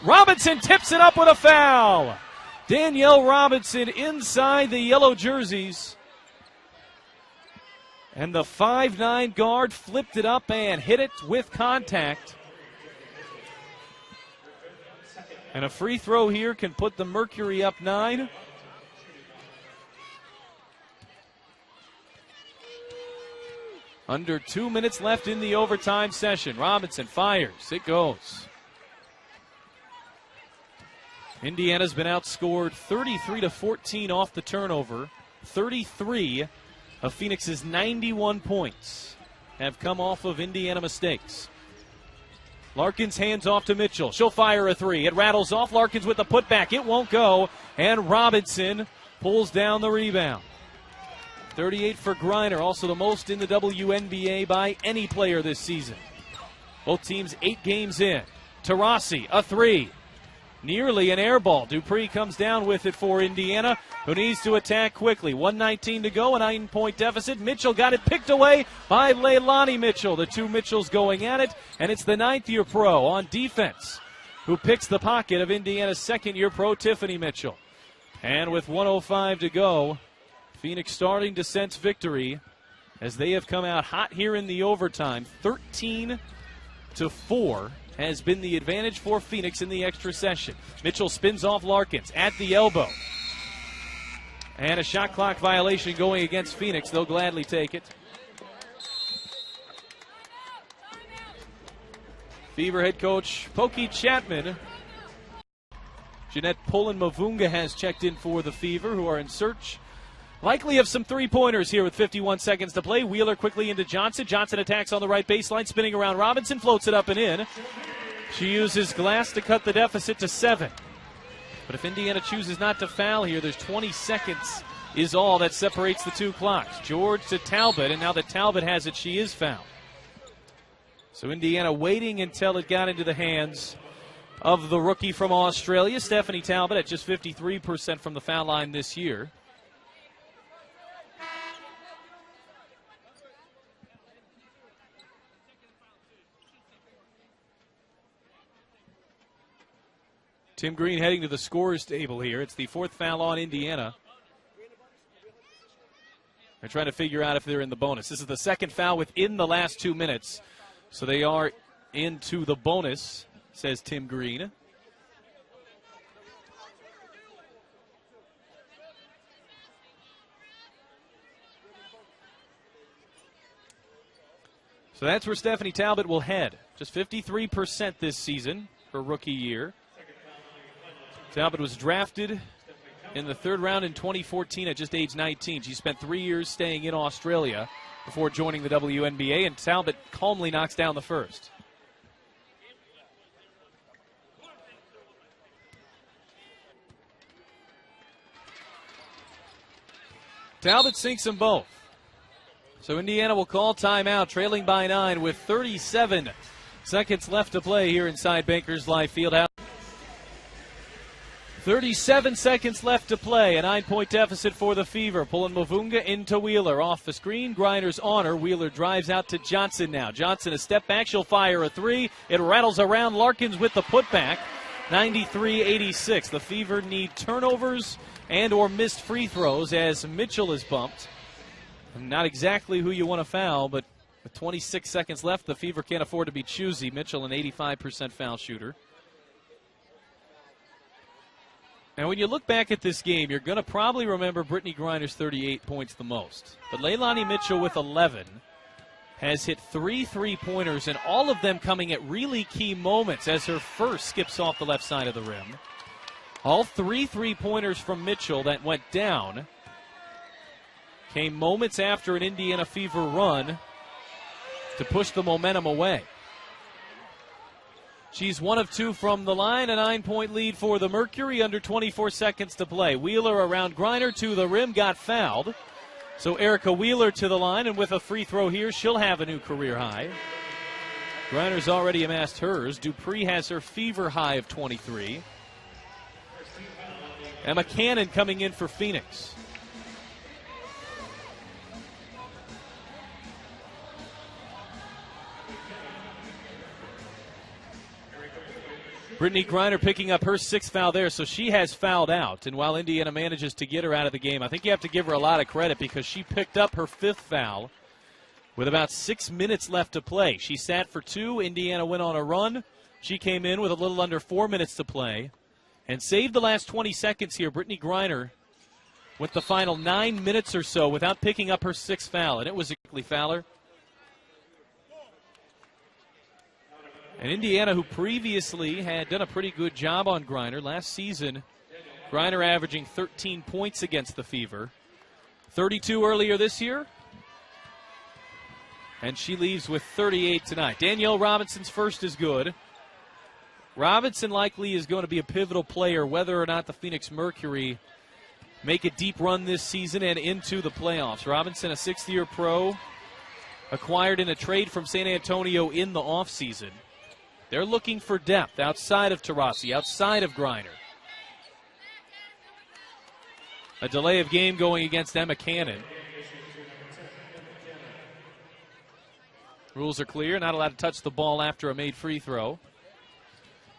Robinson tips it up with a foul. Danielle Robinson inside the yellow jerseys. And the 5'9" guard flipped it up and hit it with contact. And a free throw here can put the Mercury up 9. Under 2 minutes left in the overtime session. Robinson fires. It goes. Indiana's been outscored 33-14 off the turnover. 33 of Phoenix's 91 points have come off of Indiana mistakes. Larkins hands off to Mitchell. She'll fire a 3. It rattles off. Larkins with the putback. It won't go. And Robinson pulls down the rebound. 38 for Griner, also the most in the WNBA by any player this season. Both teams 8 games in. Taurasi, a 3. Nearly an air ball. Dupree comes down with it for Indiana, who needs to attack quickly. 1:19 to go, a 9-point deficit. Mitchell got it picked away by Leilani Mitchell. The two Mitchells going at it, and it's the 9th-year pro on defense who picks the pocket of Indiana's 2nd-year pro, Tiffany Mitchell. And with 1:05 to go, Phoenix starting to sense victory as they have come out hot here in the overtime. 13-4. Has been the advantage for Phoenix in the extra session. Mitchell spins off Larkins at the elbow. And a shot clock violation going against Phoenix. They'll gladly take it. Fever head coach Pokey Chapman. Jeanette Pullen Mavunga has checked in for the Fever, who are in search Likely of some three-pointers here with 51 seconds to play. Wheeler quickly into Johnson. Johnson attacks on the right baseline, spinning around Robinson, floats it up and in. She uses glass to cut the deficit to 7. But if Indiana chooses not to foul here, there's 20 seconds is all that separates the two clocks. George to Talbot, and now that Talbot has it, she is fouled. So Indiana waiting until it got into the hands of the rookie from Australia, Stephanie Talbot, at just 53% from the foul line this year. Tim Green heading to the scorer's table here. It's the 4th foul on Indiana. They're trying to figure out if they're in the bonus. This is the 2nd foul within the last 2 minutes. So they are into the bonus, says Tim Green. So that's where Stephanie Talbot will head. Just 53% this season, her rookie year. Talbot was drafted in the 3rd round in 2014 at just age 19. She spent 3 years staying in Australia before joining the WNBA, and Talbot calmly knocks down the first. Talbot sinks them both. So Indiana will call timeout, trailing by 9 with 37 seconds left to play here inside Bankers Life Fieldhouse. 37 seconds left to play, a 9-point deficit for the Fever. Pulling Mavunga into Wheeler. Off the screen, Griner's on her. Wheeler drives out to Johnson now. Johnson a step back, she'll fire a 3. It rattles around. Larkins with the putback. 93-86. The Fever need turnovers and or missed free throws as Mitchell is bumped. Not exactly who you want to foul, but with 26 seconds left, the Fever can't afford to be choosy. Mitchell, an 85% foul shooter. And when you look back at this game, you're going to probably remember Brittney Griner's 38 points the most. But Leilani Mitchell with 11 has hit 3 3-pointers, and all of them coming at really key moments as her first skips off the left side of the rim. All 3 3-pointers from Mitchell that went down came moments after an Indiana Fever run to push the momentum away. She's 1 of 2 from the line, a 9-point lead for the Mercury, under 24 seconds to play. Wheeler around Griner to the rim, got fouled. So Erica Wheeler to the line, and with a free throw here, she'll have a new career high. Griner's already amassed hers. Dupree has her Fever high of 23. Emma Cannon coming in for Phoenix. Brittney Griner picking up her 6th foul there, so she has fouled out. And while Indiana manages to get her out of the game, I think you have to give her a lot of credit because she picked up her 5th foul with about 6 minutes left to play. She sat for 2. Indiana went on a run. She came in with a little under 4 minutes to play and saved the last 20 seconds here. Brittney Griner with the final 9 minutes or so without picking up her 6th foul, and it was Eckley Fowler. And Indiana, who previously had done a pretty good job on Griner. Last season, Griner averaging 13 points against the Fever. 32 earlier this year. And she leaves with 38 tonight. Danielle Robinson's first is good. Robinson likely is going to be a pivotal player whether or not the Phoenix Mercury make a deep run this season and into the playoffs. Robinson, a 6th-year pro, acquired in a trade from San Antonio in the offseason. They're looking for depth outside of Taurasi, outside of Griner. A delay of game going against Emma Cannon. Rules are clear, not allowed to touch the ball after a made free throw.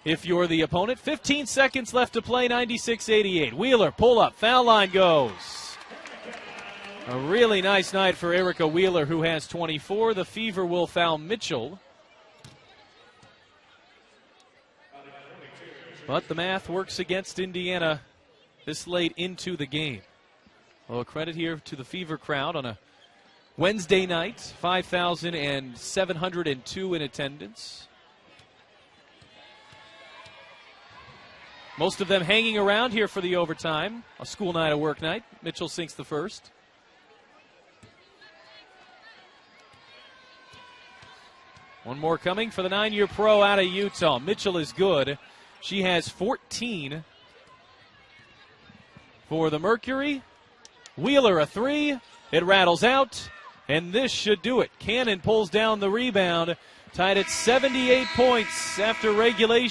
If you're the opponent, 15 seconds left to play, 96-88. Wheeler, pull up, foul line goes. A really nice night for Erica Wheeler, who has 24. The Fever will foul Mitchell. But the math works against Indiana this late into the game. Well, a credit here to the Fever crowd on a Wednesday night, 5,702 in attendance. Most of them hanging around here for the overtime. A school night, a work night. Mitchell sinks the first. One more coming for the 9-year pro out of Utah. Mitchell is good. She has 14 for the Mercury. Wheeler a 3. It rattles out, and this should do it. Cannon pulls down the rebound, tied at 78 points after regulation.